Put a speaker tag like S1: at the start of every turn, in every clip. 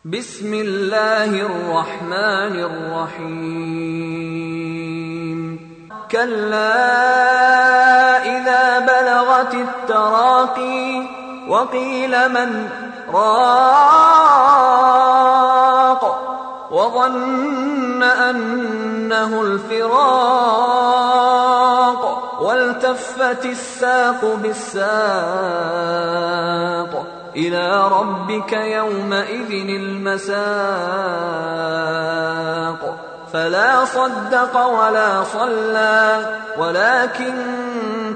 S1: بسم الله الرحمن الرحيم كلا إذا بلغت التراقي وقيل من راق وظن أنه الفراق والتفت الساق بالساق إلى ربك يومئذ المساق فلا صدق ولا صلى ولكن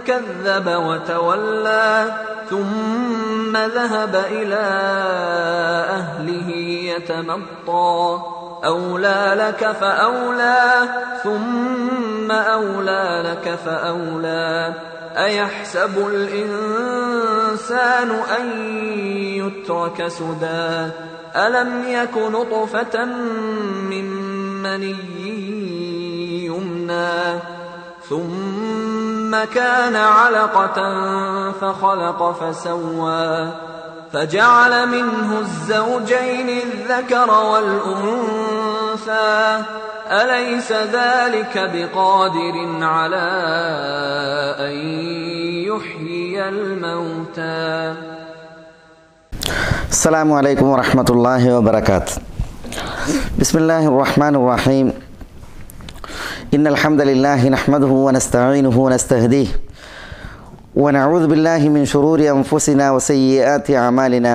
S1: كذب وتولى ثم ذهب إلى أهله يتمطى أولى لك فأولى ثم أولى لك فأولى أيحسب الإنسان أن يترك سدى ألم يك نطفة من مني يمنى ثم كان علقة فخلق فسوى فجعل منه الزوجين الذكر والأنثى أليس ذلك بقادر على أن يحيي الموتى.
S2: السلام عليكم ورحمة الله وبركاته. بسم الله الرحمن الرحيم. إن الحمد لله نحمده ونستعينه ونستهديه ونعوذ بالله من شرور أنفسنا وسيئات أعمالنا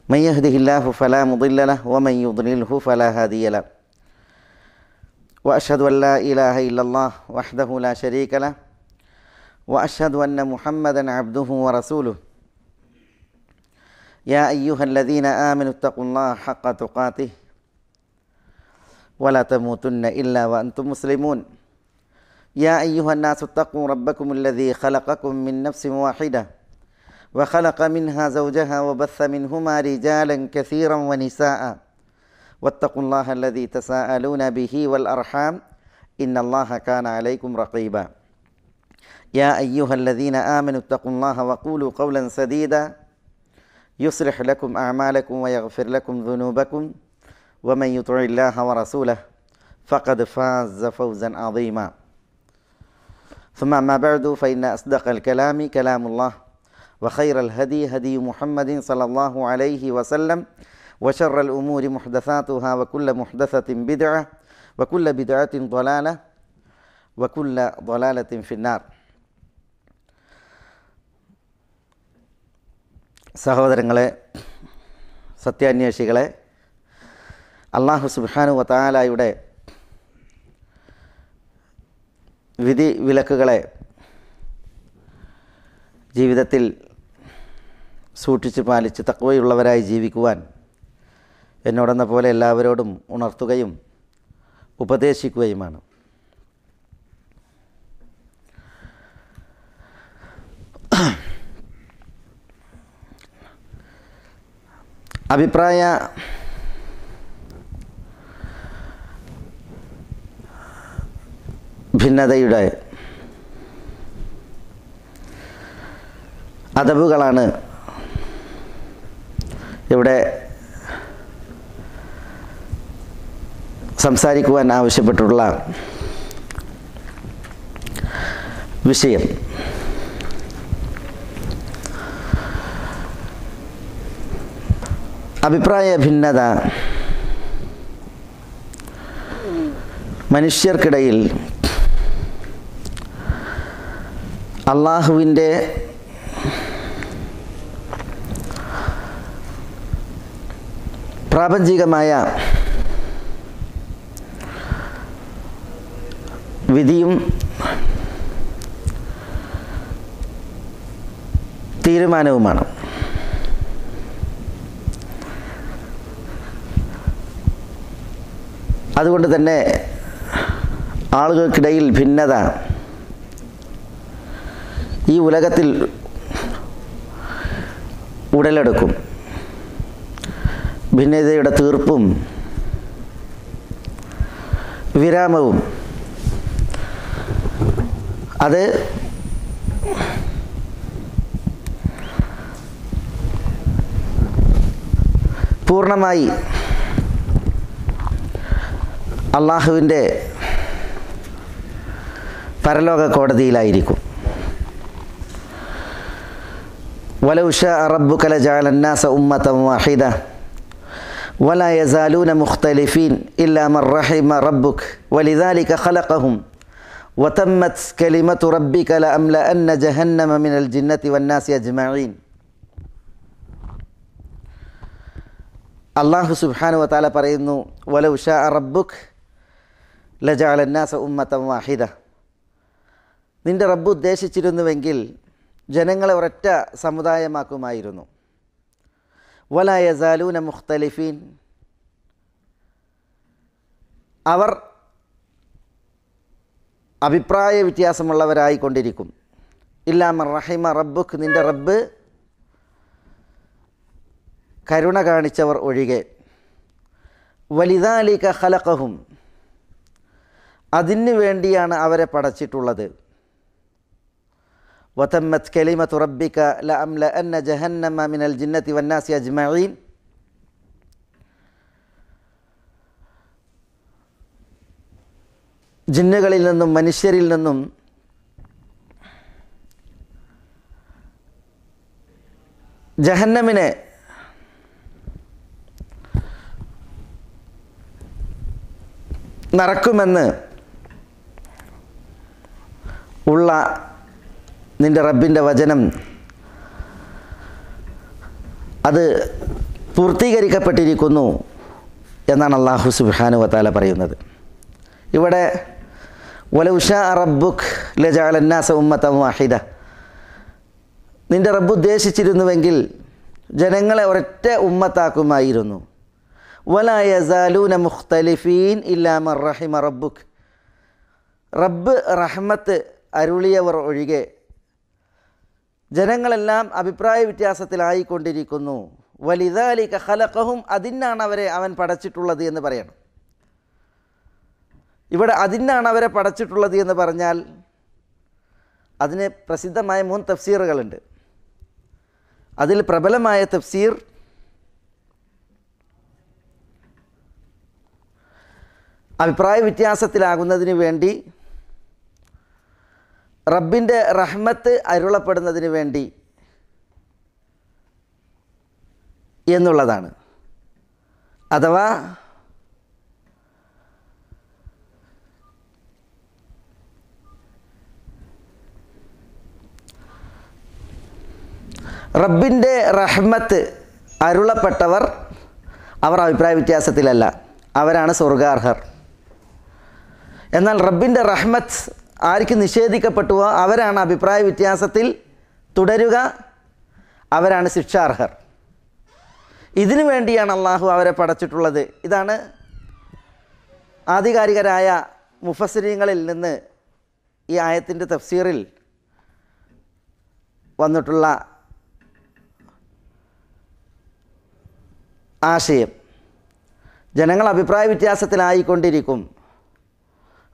S2: من يهده الله فلا مضل له ومن يضلله فلا هادي له وأشهد أن لا إله إلا الله وحده لا شريك له وأشهد أن محمدا عبده ورسوله يا أيها الذين آمنوا اتقوا الله حق تقاته ولا تموتن إلا وأنتم مسلمون يا أيها الناس اتقوا ربكم الذي خلقكم من نفس واحدة وخلق منها زوجها وبث منهما رجالا كثيرا ونساء واتقوا الله الذي تساءلون به والأرحام إن الله كان عليكم رقيبا يا أيها الذين آمنوا اتقوا الله وقولوا قولا سديدا يصلح لكم أعمالكم ويغفر لكم ذنوبكم ومن يطع الله ورسوله فقد فاز فوزا عظيما ثم ما بعد فإن أصدق الكلام كلام الله وخير الهدي هدي محمد صلى الله عليه وسلم وشر الأمور محدثاتها وكل محدثة بدعة وكل بدعة ضلالة وكل ضلالة في النار. സഹോദരങ്ങളെ, സത്യാന്വേഷികളെ, അല്ലാഹു സുബ്ഹാനഹു വതആലയുടെ വിധി വിലക്കുകളെ ജീവിതത്തിൽ സൂക്ഷിച്ച് പാലിച്ച് തഖ്വയുള്ളവരായി ജീവിക്കുവാൻ എന്നോടെന്ന പോലെ എല്ലാവരോടും ഉണർത്തുകയും ഉപദേശിക്കുകയുമാണ്. അഭിപ്രായ ഭിന്നതയുടെ അദബുകളാണ് ഇവിടെ സംസാരിക്കുവാൻ ആവശ്യപ്പെട്ടുള്ള വിഷയം. അഭിപ്രായ ഭിന്നത മനുഷ്യർക്കിടയിൽ അള്ളാഹുവിൻ്റെ പ്രാപഞ്ചികമായ വിധിയും തീരുമാനവുമാണ്. അതുകൊണ്ട് തന്നെ ആളുകൾക്കിടയിൽ ഭിന്നത ഈ ഉലകത്തിൽ ഉടലെടുക്കും. ഭിന്നതയുടെ തീർപ്പും വിരാമവും അത് പൂർണ്ണമായി അള്ളാഹുവിൻ്റെ പരലോക കോടതിയിലായിരിക്കും. വലൗ ശാഅ റബ്ബുക ലജഅല അന്നാസ ഉമ്മതൻ വാഹിദ വലാ യസാലൂന മുഖ്തലിഫീൻ ഇല്ലാ മൻ റഹിമ റബ്ബുക വലിദാലിക ഖലഖഹും വതമ്മത് കലിമതു റബ്ബിക ലഅംലഅന്ന ജഹന്നമ മിനൽ ജിന്നതി വന്നാസി അജ്മഈൻ. അല്ലാഹു സുബ്ഹാനഹു വ തആല പറയുന്നു, വലൗ ശാഅ റബ്ബുക ലജഅല അന്നാസ ഉമ്മതൻ വാഹിദ. നിന്റെ റബ്ബ് ഉദ്ദേശിച്ചിരുന്നുവെങ്കിൽ ജനങ്ങളെ ഒരൊറ്റ സമുദായമാക്കുമായിരുന്നു. വലാ യസാലൂന മുഖ്തലിഫീൻ, അവർ അഭിപ്രായ വ്യത്യാസമുള്ളവരായിക്കൊണ്ടിരിക്കും. ഇല്ലാ മൻ റഹിമ റബ്ബുക്, നിന്റെ റബ്ബ് കരുണ കാണിച്ചവർ ഒഴികെ. വലിദാലിക ഖലഖഹും, അതിനു വേണ്ടിയാണ് അവരെ പടച്ചിട്ടുള്ളത്. വതമ്മത് കലിമതു റബ്ബിക ലഅംലഅന്ന ജഹന്നമ മിനൽ ജിന്നതി വന്നാസി അജ്മഈൻ. ജിന്നുകളിൽ നിന്നും മനുഷ്യരിൽ നിന്നും ജഹന്നമിനെ നിറക്കുമെന്ന് ഉള്ള നിൻ്റെ റബ്ബിൻ്റെ വചനം അത് പൂർത്തീകരിക്കപ്പെട്ടിരിക്കുന്നു എന്നാണ് അല്ലാഹു സുബ്ഹാനഹു വ തആല പറയുന്നത്. ഇവിടെ വലൗ ശാഅ റബ്ബുക ലജഅല അന്നാസ ഉമ്മതൻ വാഹിദ, നിൻ്റെ റബ്ബ് ഉദ്ദേശിച്ചിരുന്നുവെങ്കിൽ ജനങ്ങളെ ഒരൊറ്റ ഉമ്മത്താക്കുമായിരുന്നു. വലാ യസാലൂന മുഖ്തലിഫീൻ ഇല്ലാ മൻ റഹിമ റബ്ബുക, റബ്ബ് റഹ്മത്ത് അരുളിയവർ ഒഴികെ ജനങ്ങളെല്ലാം അഭിപ്രായ വ്യത്യാസത്തിലായിക്കൊണ്ടിരിക്കുന്നു. വലിദാലിക ഖലഖഹും, അതിനാണ് അവരെ അവൻ പടച്ചിട്ടുള്ളത് എന്ന് പറയണം. ഇവിടെ അതിനാണ് അവരെ പടച്ചിട്ടുള്ളത് എന്ന് പറഞ്ഞാൽ അതിന് പ്രസിദ്ധമായ 3 തഫ്സീറുകളുണ്ട്. അതിൽ പ്രബലമായ തഫ്സീർ അഭിപ്രായ വ്യത്യാസത്തിലാകുന്നതിന് വേണ്ടി, റബ്ബിൻ്റെ റഹ്മത്ത് അരുളപ്പെടുന്നതിന് വേണ്ടി എന്നുള്ളതാണ്. അഥവാ റബ്ബിൻ്റെ റഹ്മത്ത് അരുളപ്പെട്ടവർ അവർ അഭിപ്രായ വ്യത്യാസത്തിലല്ല, അവരാണ് സ്വർഗാർഹർ. എന്നാൽ റബ്ബിൻ്റെ റഹ്മത്ത് ആർക്ക് നിഷേധിക്കപ്പെട്ടുവോ അവരാണ് അഭിപ്രായ വ്യത്യാസത്തിൽ തുടരുക, അവരാണ് ശിക്ഷാർഹർ. ഇതിനു വേണ്ടിയാണ് അള്ളാഹു അവരെ പടച്ചിട്ടുള്ളത്. ഇതാണ് ആധികാരികരായ മുഫസ്സിരീങ്ങളിൽ നിന്ന് ഈ ആയത്തിൻ്റെ തഫ്സീറിൽ വന്നിട്ടുള്ള ആശയം. ജനങ്ങൾ അഭിപ്രായ വ്യത്യാസത്തിലായിക്കൊണ്ടിരിക്കും,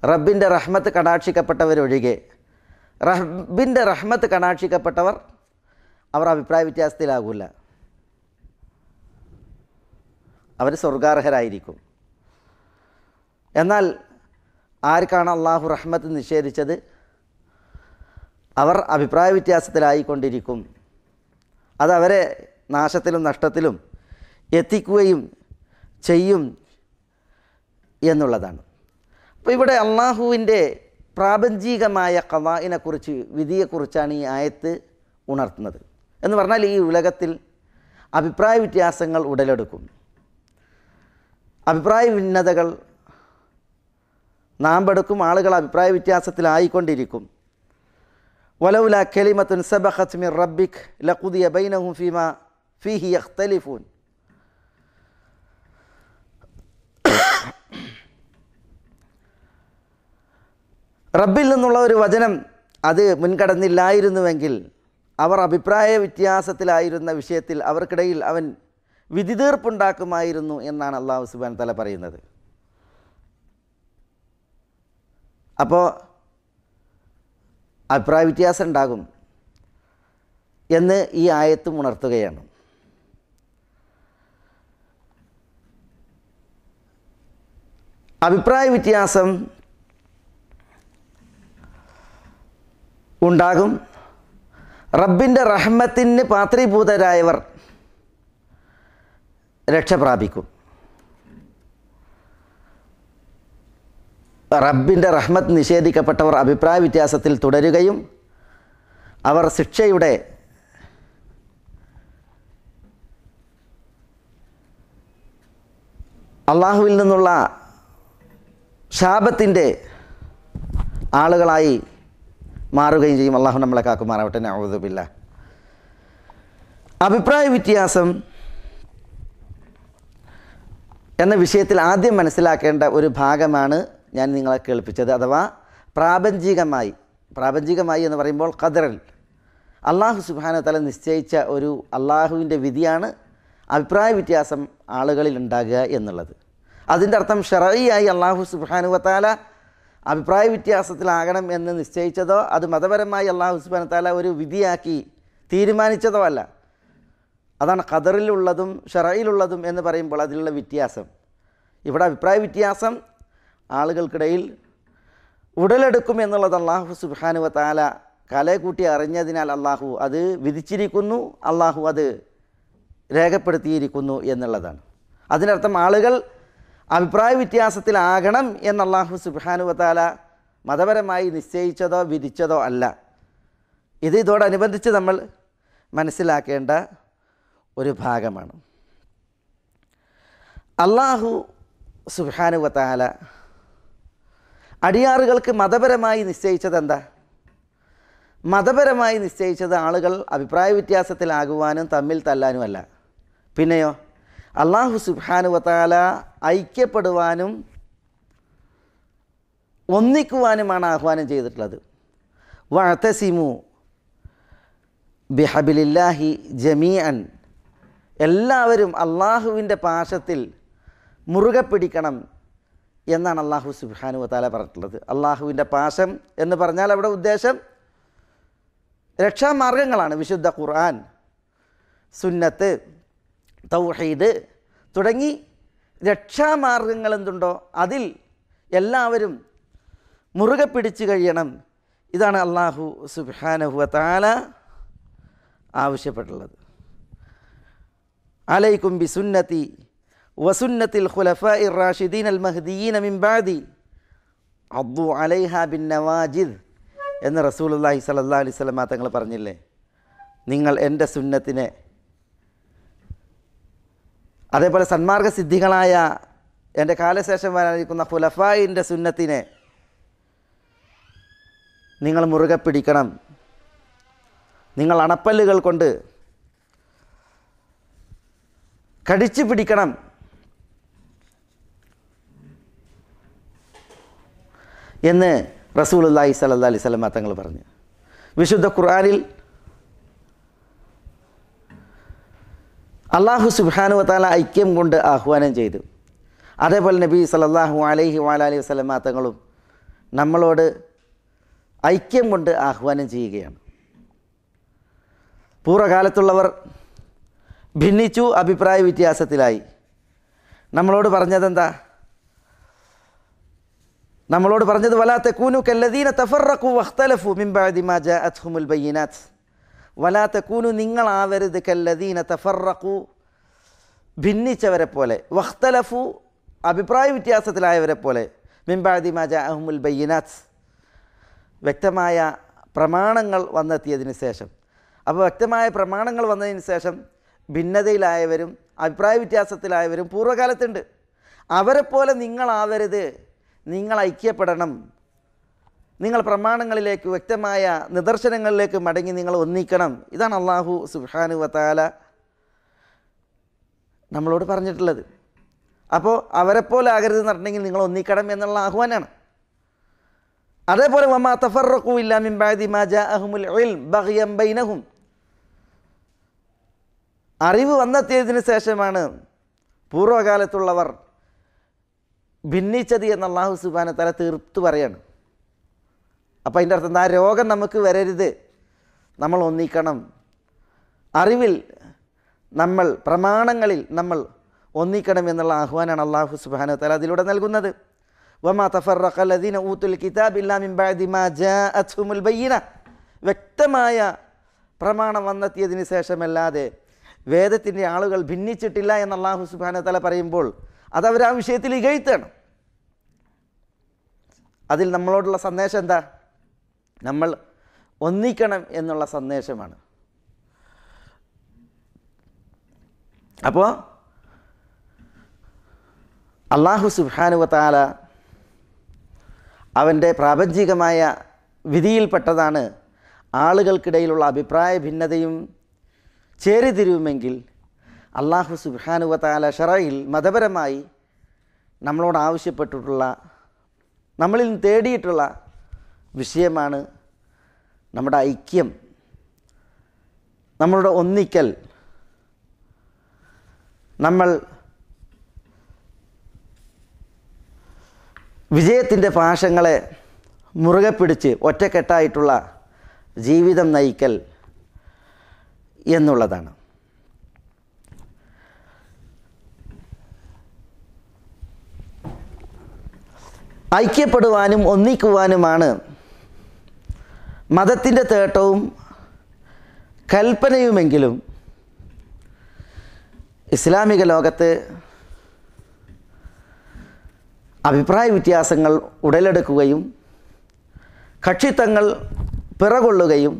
S2: റബ്ബിൻ്റെ റഹ്മത്ത് കടാക്ഷിക്കപ്പെട്ടവരൊഴികെ. റബ്ബിൻ്റെ റഹ്മത്ത് കടാക്ഷിക്കപ്പെട്ടവർ അവർ അഭിപ്രായ വ്യത്യാസത്തിലാകില്ല, അവർ സ്വർഗാർഹരായിരിക്കും. എന്നാൽ ആർക്കാണ് അള്ളാഹു റഹ്മത്ത് നിഷേധിച്ചത്, അവർ അഭിപ്രായ വ്യത്യാസത്തിലായിക്കൊണ്ടിരിക്കും. അതവരെ നാശത്തിലും നഷ്ടത്തിലും എത്തിക്കുകയും ചെയ്യും എന്നുള്ളതാണ്. അപ്പോൾ ഇവിടെ അള്ളാഹുവിൻ്റെ പ്രാപഞ്ചികമായ ഖളാഇനെക്കുറിച്ച്, വിധിയെക്കുറിച്ചാണ് ഈ ആയത്ത് ഉണർത്തുന്നത്. എന്ന് പറഞ്ഞാൽ ഈ ഉലകത്തിൽ അഭിപ്രായ വ്യത്യാസങ്ങൾ ഉടലെടുക്കും, അഭിപ്രായ ഭിന്നതകൾ നാമ്പെടുക്കും, ആളുകൾ അഭിപ്രായ വ്യത്യാസത്തിലായിക്കൊണ്ടിരിക്കും. വലൗല കലിമത്തുൻ സബഖത് മിൻ റബ്ബിക് ലഖുദിയ ബൈനഹും ഫീമാ ഫീഹി യഖ്തലിഫൂൻ. റബ്ബിൽ നിന്നുള്ള ഒരു വചനം അത് മുൻകടന്നില്ലായിരുന്നുവെങ്കിൽ അവർ അഭിപ്രായ വ്യത്യാസത്തിലായിരുന്ന വിഷയത്തിൽ അവർക്കിടയിൽ അവൻ വിധി തീർപ്പുണ്ടാക്കുമായിരുന്നു എന്നാണ് അല്ലാഹു സുബ്ഹാനഹു വ തആല പറയുന്നത്. അപ്പോൾ അഭിപ്രായ വ്യത്യാസം ഉണ്ടാകും എന്ന് ഈ ആയത്തും ഉണർത്തുകയാണ്. അഭിപ്രായ വ്യത്യാസം ഉണ്ടാകും. റബ്ബിൻ്റെ റഹ്മത്തിന് പാത്രീഭൂതരായവർ രക്ഷ പ്രാപിക്കും. റബ്ബിൻ്റെ റഹ്മത്ത് നിഷേധിക്കപ്പെട്ടവർ അഭിപ്രായ വ്യത്യാസത്തിൽ തുടരുകയും അവർ ശിക്ഷയുടെ അള്ളാഹുവിൽ നിന്നുള്ള ശാപത്തിൻ്റെ ആളുകളായി മാറുകയും ചെയ്യും. അള്ളാഹു നമ്മളെ കാക്കുമാറാവട്ടെ. നഊദു ബില്ലാഹ്. അഭിപ്രായ വ്യത്യാസം എന്ന വിഷയത്തിൽ ആദ്യം മനസ്സിലാക്കേണ്ട ഒരു ഭാഗമാണ് ഞാൻ നിങ്ങളെ കേൾപ്പിച്ചത്. അഥവാ പ്രാപഞ്ചികമായി എന്ന് പറയുമ്പോൾ ഖദറിൽ അള്ളാഹു സുബ്ഹാനഹു വ തആല നിശ്ചയിച്ച ഒരു അള്ളാഹുവിൻ്റെ വിധിയാണ് അഭിപ്രായ വ്യത്യാസം ആളുകളിൽ ഉണ്ടാകുക എന്നുള്ളത്. അതിൻ്റെ അർത്ഥം ശർഈയായി അള്ളാഹു സുബ്ഹാനഹു വ തആല അഭിപ്രായ വ്യത്യാസത്തിലാകണം എന്ന് നിശ്ചയിച്ചതോ അത് മതപരമായി അള്ളാഹു സുബ്ഹാനഹു വ തആല ഒരു വിധിയാക്കി തീരുമാനിച്ചതോ അല്ല. അതാണ് ഖദറിലുള്ളതും ശർഈലുള്ളതും എന്ന് പറയുമ്പോൾ അതിലുള്ള വ്യത്യാസം. ഇവിടെ അഭിപ്രായ വ്യത്യാസം ആളുകൾക്കിടയിൽ ഉടലെടുക്കും എന്നുള്ളത് അള്ളാഹു സുബ്ഹാനഹു വ തആല കലയെക്കൂട്ടി അറിഞ്ഞതിനാൽ അള്ളാഹു അത് വിധിച്ചിരിക്കുന്നു, അള്ളാഹു അത് രേഖപ്പെടുത്തിയിരിക്കുന്നു എന്നുള്ളതാണ്. അതിനർത്ഥം ആളുകൾ അഭിപ്രായ വ്യത്യാസത്തിലാകണം എന്ന് അള്ളാഹു സുബ്ഹാനഹു വ തആല മതപരമായി നിശ്ചയിച്ചതോ വിധിച്ചതോ അല്ല. ഇതോടനുബന്ധിച്ച് നമ്മൾ മനസ്സിലാക്കേണ്ട ഒരു ഭാഗമാണ്. അള്ളാഹു സുബ്ഹാനഹു വ തആല അടിയാറുകൾക്ക് മതപരമായി നിശ്ചയിച്ചത് എന്താ? മതപരമായി നിശ്ചയിച്ചത് ആളുകൾ അഭിപ്രായ വ്യത്യാസത്തിലാകുവാനും തമ്മിൽ തല്ലാനുമല്ല. പിന്നെയോ അള്ളാഹു സുബ്ഹാനഹു വ തആല ഐക്യപ്പെടുവാനും ഒന്നിക്കുവാനുമാണ് ആഹ്വാനം ചെയ്തിട്ടുള്ളത്. വഅതസിമു ബിഹബിലില്ലാഹി ജമീഅൻ, എല്ലാവരും അള്ളാഹുവിൻ്റെ പാശത്തിൽ മുറുകെ പിടിക്കണം എന്നാണ് അള്ളാഹു സുബ്ഹാനഹു വ തആല പറഞ്ഞിട്ടുള്ളത്. അള്ളാഹുവിൻ്റെ പാശം എന്ന് പറഞ്ഞാൽ അവിടെ ഉദ്ദേശം രക്ഷാമാർഗങ്ങളാണ്. വിശുദ്ധ ഖുർആൻ, സുന്നത്ത്, തൗഹീദ് തുടങ്ങി രക്ഷാമാർഗങ്ങൾ എന്തുണ്ടോ അതിൽ എല്ലാവരും മുറുകെ പിടിച്ചു കഴിയണം. ഇതാണ് അള്ളാഹു സുബ്ഹാനഹു വ തആല ആവശ്യപ്പെട്ടുള്ളത്. അലൈക്കും ബിസുന്നതി വസുന്നത്തിൽ ഖുലഫാഇർ റാഷിദീൻ അൽ മഹ്ദിയീന മിൻ ബഅദി അദ്ദു അലൈഹാ ബിൻ നവാജിദ് എന്ന് റസൂലുള്ളാഹി സ്വല്ലല്ലാഹു അലൈഹി വസല്ലം തങ്ങൾ പറഞ്ഞില്ലേ, നിങ്ങൾ എൻ്റെ സുന്നത്തിനെ, അതേപോലെ സന്മാർഗ സിദ്ധികളായ എൻ്റെ കാലശേഷം വരാനിരിക്കുന്ന ഖുലഫായിൻ്റെ സുന്നത്തിനെ നിങ്ങൾ മുറുകെ പിടിക്കണം. നിങ്ങൾ അണപ്പല്ലുകൾ കൊണ്ട് കടിച്ചു പിടിക്കണം എന്ന് റസൂലുള്ളാഹി സ്വല്ലല്ലാഹു അലൈഹി വസല്ലം തങ്ങൾ പറഞ്ഞു. വിശുദ്ധ ഖുർആനിൽ അള്ളാഹു സുബ്ഹാനഹു വ തആല ഐക്യം കൊണ്ട് ആഹ്വാനം ചെയ്തു. അതേപോലെ നബി സല്ലല്ലാഹു അലൈഹി വഅലൈഹി വസല്ലം തങ്ങളും നമ്മളോട് ഐക്യം കൊണ്ട് ആഹ്വാനം ചെയ്യുകയാണ്. പൂർവ്വകാലത്തുള്ളവർ ഭിന്നിച്ചു, അഭിപ്രായ വ്യത്യാസത്തിലായി. നമ്മളോട് പറഞ്ഞതെന്താ? നമ്മളോട് പറഞ്ഞത് വലാ തകൂനു കല്ലദീന തഫറഖു വഖ്തലഫു മിൻ ബഅദി മാ ജാഅത്ഹുമുൽ ബയ്യിനാത്ത്. വലാ തകൂനു, നിങ്ങളാവരുത്, കല്ലദീന തഫറഖു, ഭിന്നിച്ചവരെ പോലെ, വഖ്തലഫു, അഭിപ്രായ വ്യത്യാസത്തിലായവരെ പോലെ, മിൻ ബഅദി മാ ജാഅഹുമുൽ ബയ്യിനാത്ത്, വ്യക്തമായ പ്രമാണങ്ങൾ വന്നെത്തിയതിന് ശേഷം. അപ്പോൾ വ്യക്തമായ പ്രമാണങ്ങൾ വന്നതിന് ശേഷം ഭിന്നതയിലായവരും അഭിപ്രായ വ്യത്യാസത്തിലായവരും പൂർവ്വകാലത്തുണ്ട്. അവരെപ്പോലെ നിങ്ങളാവരുത്, നിങ്ങൾ ഐക്യപ്പെടണം. നിങ്ങൾ പ്രമാണങ്ങളിലേക്ക്, വ്യക്തമായ നിദർശനങ്ങളിലേക്ക് മടങ്ങി നിങ്ങൾ ഒന്നിക്കണം. ഇതാണ് അള്ളാഹു സുബ്ഹാനഹു വ തആല നമ്മളോട് പറഞ്ഞിട്ടുള്ളത്. അപ്പോൾ അവരെപ്പോലെ ആകരുത് പറഞ്ഞെങ്കിൽ നിങ്ങൾ ഒന്നിക്കണം എന്നുള്ള ആഹ്വാനമാണ്. അതേപോലെ വമാ തഫറഖു ഇല്ലാ മിൻ ബഅദി മാ ജാഅഹുമുൽ ഇൽം ബഗ്യൻ ബൈനഹും, അറിവ് വന്നെത്തിയതിന് ശേഷമാണ് പൂർവ്വകാലത്തുള്ളവർ ഭിന്നിച്ചത് എന്ന് അല്ലാഹു സുബ്ഹാനഹു വ തആല തീർത്തു പറയാണ്. അപ്പോൾ അതിൻ്റെ അർത്ഥം എന്താ? രോഗം നമുക്ക് വരരുത്, നമ്മൾ ഒന്നിക്കണം. അറിവിൽ നമ്മൾ, പ്രമാണങ്ങളിൽ നമ്മൾ ഒന്നിക്കണം എന്നുള്ള ആഹ്വാനമാണ് അല്ലാഹു സുബ്ഹാനഹു വ തആല അതിലൂടെ നൽകുന്നത്. വമാ തഫറഖ അല്ലദീന ഊതുൽ കിതാബ ഇല്ലാ മിൻ ബഅദി മാ ജാഅത്ഹുമുൽ ബയ്യിന, വ്യക്തമായ പ്രമാണം വന്നെത്തിയതിന് ശേഷമല്ലാതെ വേദത്തിൻ്റെ ആളുകൾ ഭിന്നിച്ചിട്ടില്ല എന്ന് അല്ലാഹു സുബ്ഹാനഹു വ തആല പറയുമ്പോൾ അതവർ ആ വിഷയത്തിൽ ഇകഴ്ത്താണ്. അതിൽ നമ്മളോടുള്ള സന്ദേശം എന്താ? നമ്മൾ ഒന്നിക്കണം എന്നുള്ള സന്ദേശമാണ്. അപ്പോൾ അല്ലാഹു സുബ്ഹാനഹു വ തആല അവൻ്റെ പ്രാപഞ്ചികമായ വിധിയിൽപ്പെട്ടതാണ് ആളുകൾക്കിടയിലുള്ള അഭിപ്രായ ഭിന്നതയും ചേരിതിരിവുമെങ്കിൽ അല്ലാഹു സുബ്ഹാനഹു വ തആല ശറയിൽ മതപരമായി നമ്മളോട് ആവശ്യപ്പെട്ടിട്ടുള്ള, നമ്മളിൽ നിന്ന് തേടിയിട്ടുള്ള വിഷയമാണ് നമ്മുടെ ഐക്യം, നമ്മളുടെ ഒന്നിക്കൽ. നമ്മൾ വിജയത്തിൻ്റെ പാശങ്ങളെ മുറുകെ പിടിച്ച് ഒറ്റക്കെട്ടായിട്ടുള്ള ജീവിതം നയിക്കൽ എന്നുള്ളതാണ്. ഐക്യപ്പെടുവാനും ഒന്നിക്കുവാനുമാണ് മതത്തിൻ്റെ തേട്ടവും കൽപ്പനയുമെങ്കിലും ഇസ്ലാമിക ലോകത്ത് അഭിപ്രായ വ്യത്യാസങ്ങൾ ഉടലെടുക്കുകയും കക്ഷിത്വങ്ങൾ പിറകൊള്ളുകയും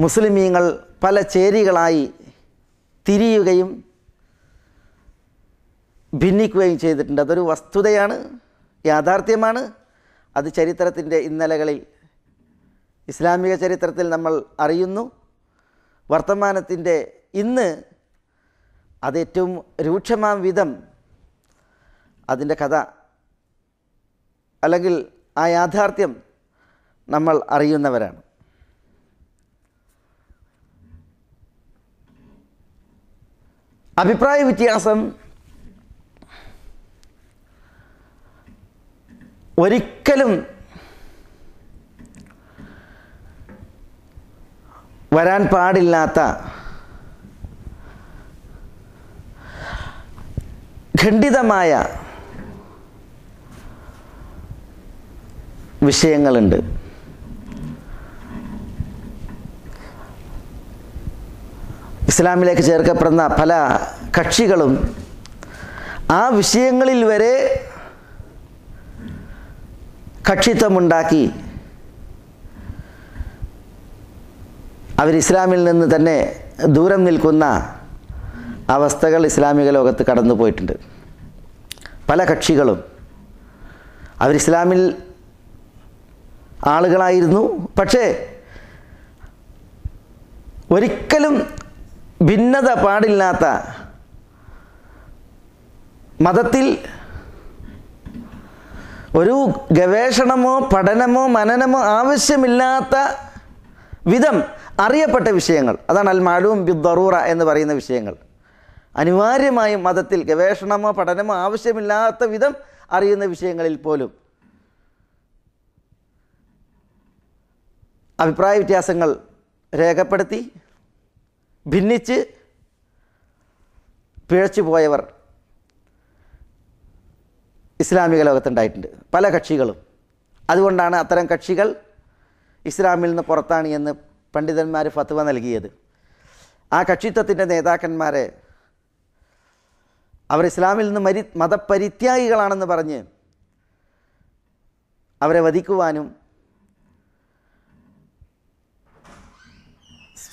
S2: മുസ്ലിമീങ്ങൾ പല ചേരികളായി തിരിയുകയും ഭിന്നിക്കുകയും ചെയ്തിട്ടുണ്ട്. അതൊരു വസ്തുതയാണ്, യാഥാർത്ഥ്യമാണ്. അത് ചരിത്രത്തിൻ്റെ ഇന്നലകളിൽ, ഇസ്ലാമിക ചരിത്രത്തിൽ നമ്മൾ അറിയുന്നു. വർത്തമാനത്തിൻ്റെ ഇന്ന് അത് ഏറ്റവും രൂക്ഷമാം വിധം അതിൻ്റെ കഥ അല്ലെങ്കിൽ ആ യാഥാർത്ഥ്യം നമ്മൾ അറിയുന്നവരാണ്. അഭിപ്രായ വ്യത്യാസം ഒരിക്കലും വരാൻ പാടില്ലാത്ത ഖണ്ഡിതമായ വിഷയങ്ങളുണ്ട്. ഇസ്ലാമിലേക്ക് ചേർക്കപ്പെടുന്ന പല കക്ഷികളും ആ വിഷയങ്ങളിൽ വരെ കക്ഷിത്വമുണ്ടാക്കി അവർ ഇസ്ലാമിൽ നിന്ന് തന്നെ ദൂരം നിൽക്കുന്ന അവസ്ഥകൾ ഇസ്ലാമിക ലോകത്ത് കടന്നു പോയിട്ടുണ്ട്. പല കക്ഷികളും അവർ ഇസ്ലാമിൽ ആളുകളായിരുന്നു, പക്ഷേ ഒരിക്കലും ഭിന്നത പാടില്ലാത്ത, മതത്തിൽ ഒരു ഗവേഷണമോ പഠനമോ മനനമോ ആവശ്യമില്ലാത്ത വിധം അറിയപ്പെട്ട വിഷയങ്ങൾ, അതാണ് അൽ മാലൂം ബിദ്ദറൂറ എന്ന് പറയുന്ന വിഷയങ്ങൾ. അനിവാര്യമായും മതത്തിൽ ഗവേഷണമോ പഠനമോ ആവശ്യമില്ലാത്ത വിധം അറിയുന്ന വിഷയങ്ങളിൽ പോലും അഭിപ്രായ വ്യത്യാസങ്ങൾ രേഖപ്പെടുത്തി ഭിന്നിച്ച് പിഴച്ചു പോയവർ ഇസ്ലാമിക ലോകത്തുണ്ടായിട്ടുണ്ട്, പല കക്ഷികളും. അതുകൊണ്ടാണ് അത്തരം കക്ഷികൾ ഇസ്ലാമിൽ നിന്ന് പുറത്താണ് എന്ന് പണ്ഡിതന്മാർ ഫത്വ നൽകിയത്. ആ കക്ഷിത്വത്തിൻ്റെ നേതാക്കന്മാരെ അവർ ഇസ്ലാമിൽ നിന്ന് മതപരിത്യാഗികളാണെന്ന് പറഞ്ഞ് അവരെ വധിക്കുവാനും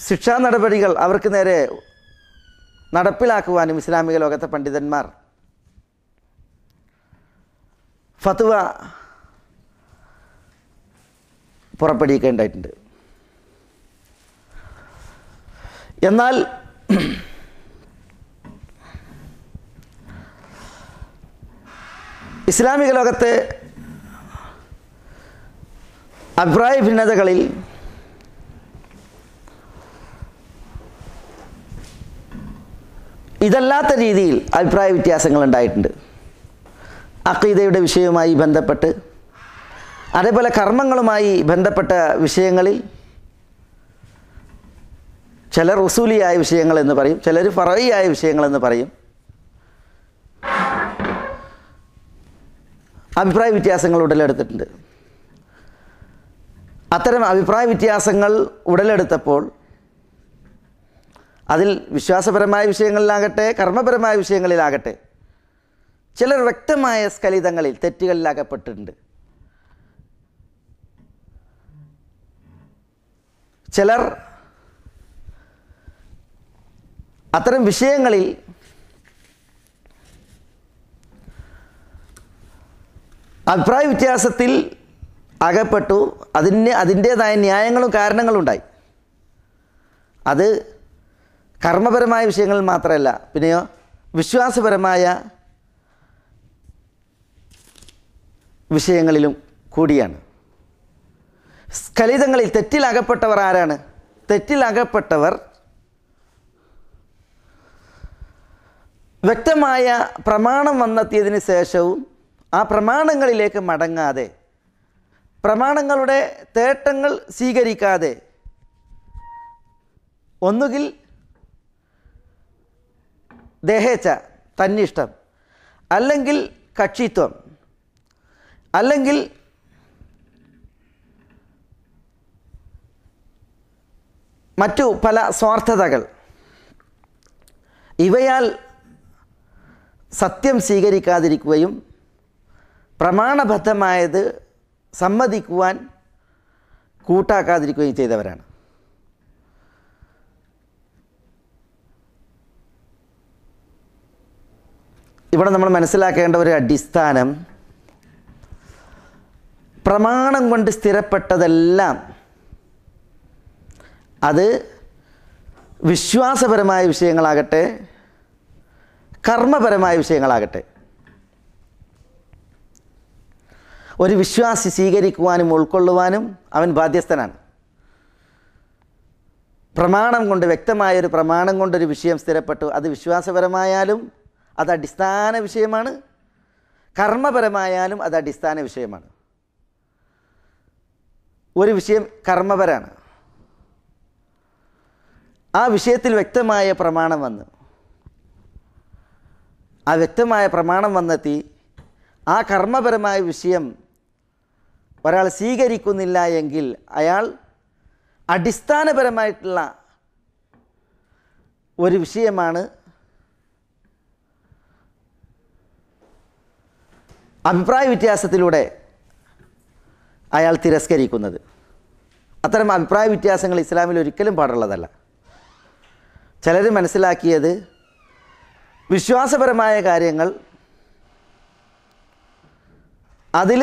S2: ശിക്ഷാ നടപടികൾ അവർക്ക് നേരെ നടപ്പിലാക്കുവാനും ഇസ്ലാമിക ലോകത്തെ പണ്ഡിതന്മാർ ഫത്വ പുറപ്പെടുവിക്കേണ്ടതായിട്ടുണ്ട്. എന്നാൽ ഇസ്ലാമിക ലോകത്തെ അഭിപ്രായ ഭിന്നതകളിൽ ഇതല്ലാത്ത രീതിയിൽ അഭിപ്രായ വ്യത്യാസങ്ങൾ ഉണ്ടായിട്ടുണ്ട്. അഖീദയുടെ വിഷയവുമായി ബന്ധപ്പെട്ട്, അതേപോലെ കർമ്മങ്ങളുമായി ബന്ധപ്പെട്ട വിഷയങ്ങളിൽ ചിലർ ഉസൂലിയായ വിഷയങ്ങളെന്ന് പറയും, ചിലർ ഫറഈയായ വിഷയങ്ങളെന്ന് പറയും. അഭിപ്രായ വ്യത്യാസങ്ങൾ ഉടലെടുത്തിട്ടുണ്ട്. അത്തരം അഭിപ്രായ വ്യത്യാസങ്ങൾ ഉടലെടുത്തപ്പോൾ അതിൽ വിശ്വാസപരമായ വിഷയങ്ങളിലാകട്ടെ കർമ്മപരമായ വിഷയങ്ങളിലാകട്ടെ ചിലർ വ്യക്തമായ സ്ഖലിതങ്ങളിൽ തെറ്റുകളിലാകപ്പെട്ടിട്ടുണ്ട്. ചിലർ അത്തരം വിഷയങ്ങളിൽ അഭിപ്രായ വ്യത്യാസത്തിൽ അകപ്പെട്ടു. അതിൻ്റേതായ ന്യായങ്ങളും കാരണങ്ങളും ഉണ്ടായി. അത് കർമ്മപരമായ വിഷയങ്ങളിൽ മാത്രമല്ല, പിന്നെയോ വിശ്വാസപരമായ വിഷയങ്ങളിലും കൂടിയാണ്. സ്ഖലിതങ്ങളിൽ തെറ്റിലകപ്പെട്ടവർ ആരാണ്? തെറ്റിലകപ്പെട്ടവർ വ്യക്തമായ പ്രമാണം വന്നെത്തിയതിന് ശേഷവും ആ പ്രമാണങ്ങളിലേക്ക് മടങ്ങാതെ, പ്രമാണങ്ങളുടെ തേട്ടങ്ങൾ സ്വീകരിക്കാതെ, ഒന്നുകിൽ ദേഹേച്ഛ തന്നിഷ്ടം, അല്ലെങ്കിൽ കക്ഷിത്വം, അല്ലെങ്കിൽ മറ്റു പല സ്വാർത്ഥതകൾ, ഇവയാൽ സത്യം സ്വീകരിക്കാതിരിക്കുകയും പ്രമാണബദ്ധമായത് സമ്മതിക്കുവാൻ കൂട്ടാക്കാതിരിക്കുകയും ചെയ്തവരാണ്. ഇവിടെ നമ്മൾ മനസ്സിലാക്കേണ്ട ഒരു അടിസ്ഥാനം, പ്രമാണം കൊണ്ട് സ്ഥിരപ്പെട്ടതെല്ലാം അത് വിശ്വാസപരമായ വിഷയങ്ങളാകട്ടെ കർമ്മപരമായ വിഷയങ്ങളാകട്ടെ ഒരു വിശ്വാസി സ്വീകരിക്കുവാനും ഉൾക്കൊള്ളുവാനും അവൻ ബാധ്യസ്ഥനാണ്. പ്രമാണം കൊണ്ട്, വ്യക്തമായൊരു പ്രമാണം കൊണ്ടൊരു വിഷയം സ്ഥിരപ്പെട്ടു, അത് വിശ്വാസപരമായാലും അത് അടിസ്ഥാന വിഷയമാണ്, കർമ്മപരമായാലും അത് അടിസ്ഥാന വിഷയമാണ്. ഒരു വിഷയം കർമ്മപരാണ്, ആ വിഷയത്തിൽ വ്യക്തമായ പ്രമാണം വന്നു, ആ വ്യക്തമായ പ്രമാണം വന്നെത്തി, ആ കർമ്മപരമായ വിഷയം ഒരാൾ സ്വീകരിക്കുന്നില്ല എങ്കിൽ അയാൾ അടിസ്ഥാനപരമായിട്ടുള്ള ഒരു വിഷയമാണ് അഭിപ്രായ വ്യത്യാസത്തിലൂടെ അയാൾ തിരസ്കരിക്കുന്നത്. അത്തരം അഭിപ്രായ വ്യത്യാസങ്ങൾ ഇസ്ലാമിൽ ഒരിക്കലും പാടുള്ളതല്ല. ചിലർ മനസ്സിലാക്കിയത് വിശ്വാസപരമായ കാര്യങ്ങൾ അതിൽ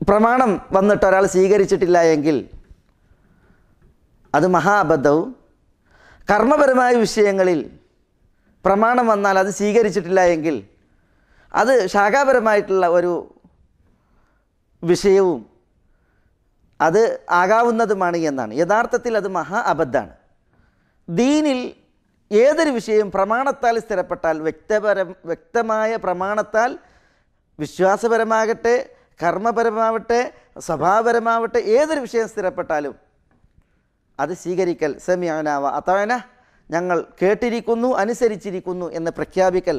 S2: പ്രമാണം വന്നിട്ട് ഒരാൾ സ്വീകരിച്ചിട്ടില്ല എങ്കിൽ അത് മഹാ അബദ്ധവും, കർമ്മപരമായ വിഷയങ്ങളിൽ പ്രമാണം വന്നാൽ അത് സ്വീകരിച്ചിട്ടില്ല എങ്കിൽ അത് ശാഖാപരമായിട്ടുള്ള ഒരു വിഷയവും അത് ആകാവുന്നതുമാണ് എന്നാണ്. യഥാർത്ഥത്തിൽ അത് മഹാ അബദ്ധമാണ്. ദീനിൽ ഏതൊരു വിഷയം പ്രമാണത്താൽ സ്ഥിരപ്പെട്ടാൽ, വ്യക്തമായ പ്രമാണത്താൽ, വിശ്വാസപരമാകട്ടെ കർമ്മപരമാവട്ടെ സ്വഭാവപരമാവട്ടെ ഏതൊരു വിഷയം സ്ഥിരപ്പെട്ടാലും അത് സ്വീകരിക്കൽ, സമിഅനാ വ അതഅനാ, ഞങ്ങൾ കേട്ടിരിക്കുന്നു അനുസരിച്ചിരിക്കുന്നു എന്ന് പ്രഖ്യാപിക്കൽ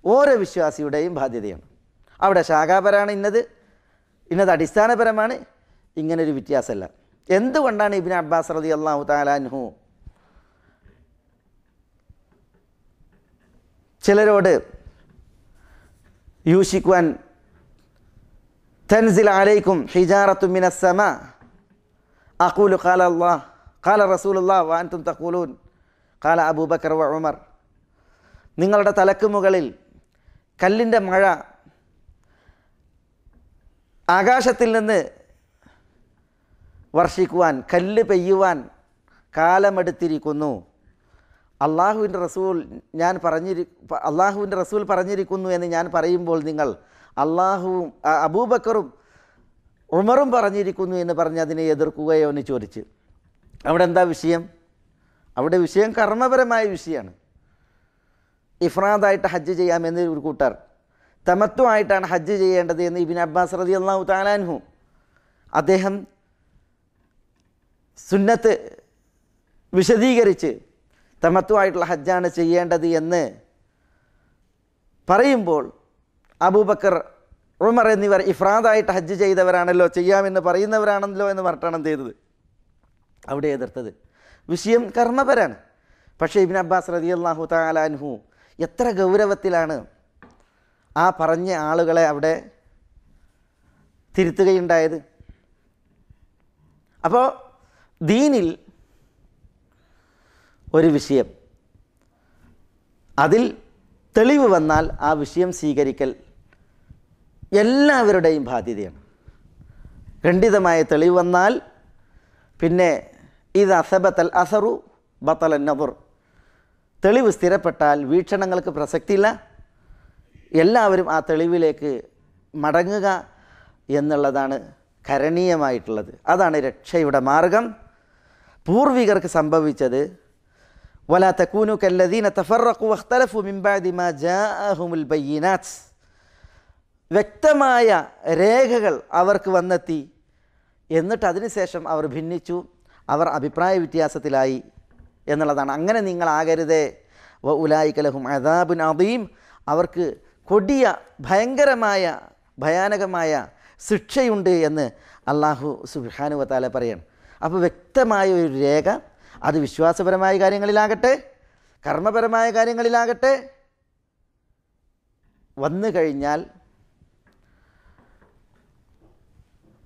S2: ഓരോ വിശ്വാസിയുടെയും ബാധ്യതയാണ്. അവിടെ ശാഖാപരമാണ് ഇന്നത് അടിസ്ഥാനപരമാണ്, ഇങ്ങനൊരു വ്യത്യാസമല്ല. എന്തുകൊണ്ടാണ് ഇബ്നു അബ്ബാസ് റളിയല്ലാഹു തആല അൻഹു ചിലരോട് യൂഷിക്കുവാൻ തൻസിൽ അലൈക്കും ഹിജാറത്തും മിനസ് സമാ അഖൂലു ഖാല അല്ലാഹ് ഖാല റസൂലുള്ളാഹി വ അൻതും തഖൂലൂൻ ഖാല അബൂബക്കർ വ ഉമർ, നിങ്ങളുടെ തലക്ക് മുകളിൽ കല്ലിൻ്റെ മഴ ആകാശത്തിൽ നിന്ന് വർഷിക്കുവാൻ, കല്ല് പെയ്യുവാൻ കാലമെടുത്തിരിക്കുന്നു, അള്ളാഹുവിൻ്റെ റസൂൽ പറഞ്ഞിരിക്കുന്നു എന്ന് ഞാൻ പറയുമ്പോൾ നിങ്ങൾ അള്ളാഹുവും അബൂബക്കറും ഉമറും പറഞ്ഞിരിക്കുന്നു എന്ന് പറഞ്ഞ് അതിനെ എതിർക്കുകയോ എന്ന് ചോദിച്ച്. അവിടെ എന്താ വിഷയം? അവിടെ വിഷയം കർമ്മപരമായ വിഷയമാണ്. ഇഫ്രാദായിട്ട് ഹജ്ജ് ചെയ്യാമെന്ന് ഒരു കൂട്ടർ, തമത്വമായിട്ടാണ് ഹജ്ജ് ചെയ്യേണ്ടത് എന്ന് ഇബ്നു അബ്ബാസ് റളിയല്ലാഹു തആല അൻഹു അദ്ദേഹം സുന്നത്ത് വിശദീകരിച്ച് തമത്വമായിട്ടുള്ള ഹജ്ജാണ് ചെയ്യേണ്ടത് എന്ന് പറയുമ്പോൾ അബൂബക്കർ, ഉമർ എന്നിവർ ഇഫ്രാദായിട്ട് ഹജ്ജ് ചെയ്തവരാണല്ലോ, ചെയ്യാമെന്ന് പറയുന്നവരാണല്ലോ എന്ന് പറഞ്ഞിട്ടാണ് എന്ത് ചെയ്തത്? അവിടെ എതിർത്തത്. വിഷയം കർമ്മപരാണ്. പക്ഷേ ഇബ്നു അബ്ബാസ് റളിയല്ലാഹു തആല അൻഹു എത്ര ഗൗരവത്തിലാണ് ആ പറഞ്ഞ ആളുകളെ അവിടെ തിരുത്തുകയുണ്ടായത്. അപ്പോൾ ദീനിൽ ഒരു വിഷയം, അതിൽ തെളിവ് വന്നാൽ ആ വിഷയം സ്വീകരിക്കൽ എല്ലാവരുടെയും ബാധ്യതയാണ്. ഖണ്ഡിതമായ തെളിവ് വന്നാൽ പിന്നെ ഇത് അസബത്തൽ അസറു ബത്തലൻ നദർ, തെളിവ് സ്ഥിരപ്പെട്ടാൽ വീക്ഷണങ്ങൾക്ക് പ്രസക്തിയില്ല. എല്ലാവരും ആ തെളിവിലേക്ക് മടങ്ങുക എന്നുള്ളതാണ് കരണീയമായിട്ടുള്ളത്. അതാണ് രക്ഷയുടെ മാർഗം. പൂർവികർക്ക് സംഭവിച്ചത് വലാ തകൂനു കല്ലദീന തഫറഖു വഖ്തലഫു മിൻ ബഅദി മാ ജാഅഹുമുൽ ബയ്യിനാത്ത്, വ്യക്തമായ രേഖകൾ അവർക്ക് വന്നെത്തി, എന്നിട്ട് അതിനുശേഷം അവർ ഭിന്നിച്ചു, അവർ അഭിപ്രായ വ്യത്യാസത്തിലായി എന്നുള്ളതാണ്. അങ്ങനെ നിങ്ങളാകരുതേ. വ ഉലൈക ലഹും അദാബുൻ അദീം, അവർക്ക് കൊടിയ ഭയാനകമായ ശിക്ഷയുണ്ട് എന്ന് അല്ലാഹു സുബ്ഹാനഹു വ തആല പറയാണ്. അപ്പോൾ വ്യക്തമായ ഒരു രേഖ, അത് വിശ്വാസപരമായ കാര്യങ്ങളിലാകട്ടെ കർമ്മപരമായ കാര്യങ്ങളിലാകട്ടെ വന്നു കഴിഞ്ഞാൽ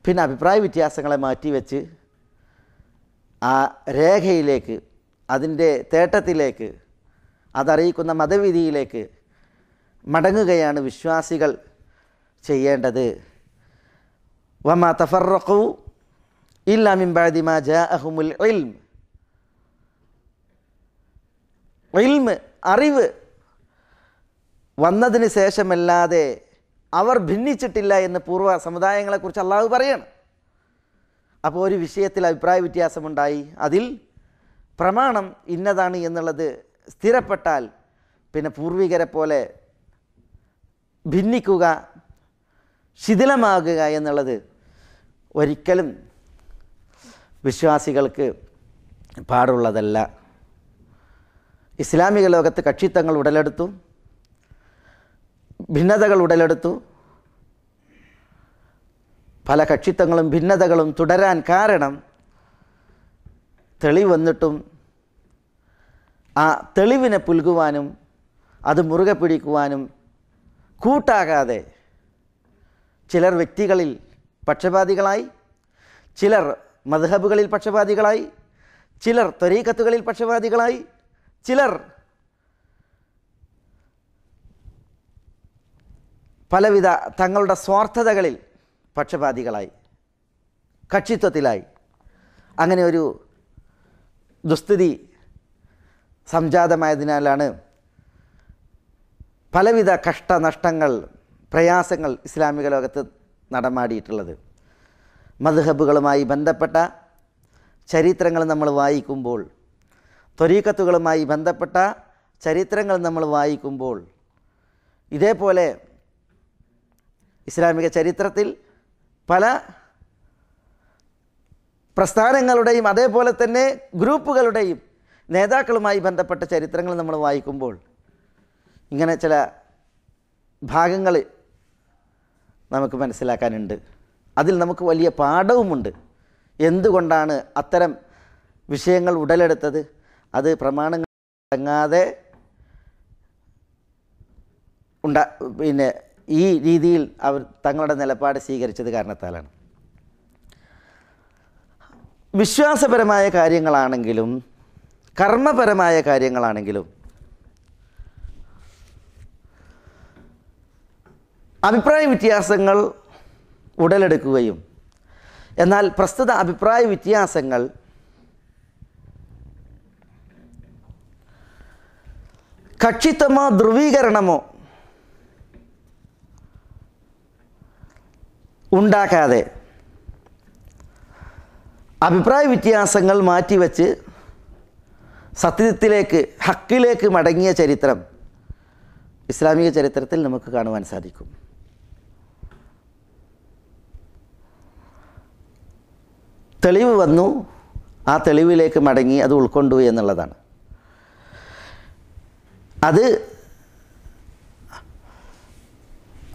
S2: പിന്നെ അഭിപ്രായ വ്യത്യാസങ്ങളെ മാറ്റിവെച്ച് ആ രേഖയിലേക്ക്, അതിൻ്റെ തേട്ടത്തിലേക്ക്, അതറിയിക്കുന്ന മതവിധിയിലേക്ക് മടങ്ങുകയാണ് വിശ്വാസികൾ ചെയ്യേണ്ടത്. വമാ തഫറഖു ഇല്ലാ മിൻ ബഅദി മാ ജാഅഹുമുൽ ഇൽം, അറിവ് വന്നതിന് ശേഷമല്ലാതെ അവർ ഭിന്നിച്ചിട്ടില്ല എന്ന് പൂർവ്വ സമുദായങ്ങളെക്കുറിച്ച് അള്ളാഹു പറയണം. അപ്പോൾ ഒരു വിഷയത്തിൽ അഭിപ്രായ വ്യത്യാസമുണ്ടായി, അതിൽ പ്രമാണം ഇന്നതാണ് എന്നുള്ളത് സ്ഥിരപ്പെട്ടാൽ പിന്നെ പൂർവികരെ പോലെ ഭിന്നിക്കുക, ശിഥിലമാകുക എന്നുള്ളത് ഒരിക്കലും വിശ്വാസികൾക്ക് പാടുള്ളതല്ല. ഇസ്ലാമിക ലോകത്ത് കക്ഷിത്വങ്ങൾ ഉടലെടുത്തു, ഭിന്നതകൾ ഉടലെടുത്തു. പല കക്ഷിത്വങ്ങളും ഭിന്നതകളും തുടരാൻ കാരണം തെളിവ് വന്നിട്ടും ആ തെളിവിനെ പുൽകുവാനും അത് മുറുകെ പിടിക്കുവാനും കൂട്ടാകാതെ ചിലർ വ്യക്തികളിൽ പക്ഷപാതികളായി, ചിലർ മദ്ഹബുകളിൽ പക്ഷപാതികളായി, ചിലർ ത്വരീഖത്തുകളിൽ പക്ഷപാതികളായി, ചിലർ പലവിധ തങ്ങളുടെ സ്വാർത്ഥതകളിൽ പക്ഷപാതികളായി, കക്ഷിത്വത്തിലായി. അങ്ങനെ ഒരു ദുസ്ഥിതി സംജാതമായതിനാലാണ് പലവിധ കഷ്ടനഷ്ടങ്ങൾ, പ്രയാസങ്ങൾ ഇസ്ലാമിക ലോകത്ത് നടമാടിയിട്ടുള്ളത്. മദ്ഹബുകളുമായി ബന്ധപ്പെട്ട ചരിത്രങ്ങൾ നമ്മൾ വായിക്കുമ്പോൾ, ത്വരീഖത്തുകളുമായി ബന്ധപ്പെട്ട ചരിത്രങ്ങൾ നമ്മൾ വായിക്കുമ്പോൾ, ഇതേപോലെ ഇസ്ലാമിക ചരിത്രത്തിൽ പല പ്രസ്ഥാനങ്ങളുടെയും അതേപോലെ തന്നെ ഗ്രൂപ്പുകളുടെയും നേതാക്കളുമായി ബന്ധപ്പെട്ട ചരിത്രങ്ങൾ നമ്മൾ വായിക്കുമ്പോൾ ഇങ്ങനെ ചില ഭാഗങ്ങൾ നമുക്ക് മനസ്സിലാക്കാനുണ്ട്. അതിൽ നമുക്ക് വലിയ പാഠവുമുണ്ട്. എന്തുകൊണ്ടാണ് അത്തരം വിഷയങ്ങൾ ഉടലെടുത്തത്? അത് പ്രമാണങ്ങൾ അടങ്ങാതെ പിന്നെ ഈ രീതിയിൽ അവർ തങ്ങളുടെ നിലപാട് സ്വീകരിച്ചത് കാരണത്താലാണ്. വിശ്വാസപരമായ കാര്യങ്ങളാണെങ്കിലും കർമ്മപരമായ കാര്യങ്ങളാണെങ്കിലും അഭിപ്രായ വ്യത്യാസങ്ങൾ ഉടലെടുക്കുകയും എന്നാൽ പ്രസ്തുത അഭിപ്രായ വ്യത്യാസങ്ങൾ കക്ഷിത്വമോ ധ്രുവീകരണമോ ഉണ്ടാക്കാതെ അഭിപ്രായ വ്യത്യാസങ്ങൾ മാറ്റിവെച്ച് സത്യത്തിലേക്ക്, ഹക്കിലേക്ക് മടങ്ങിയ ചരിത്രം ഇസ്ലാമിക ചരിത്രത്തിൽ നമുക്ക് കാണുവാൻ സാധിക്കും. തെളിവ് വന്നു, ആ തെളിവിലേക്ക് മടങ്ങി അത് ഉൾക്കൊണ്ടു എന്നുള്ളതാണ്. അത്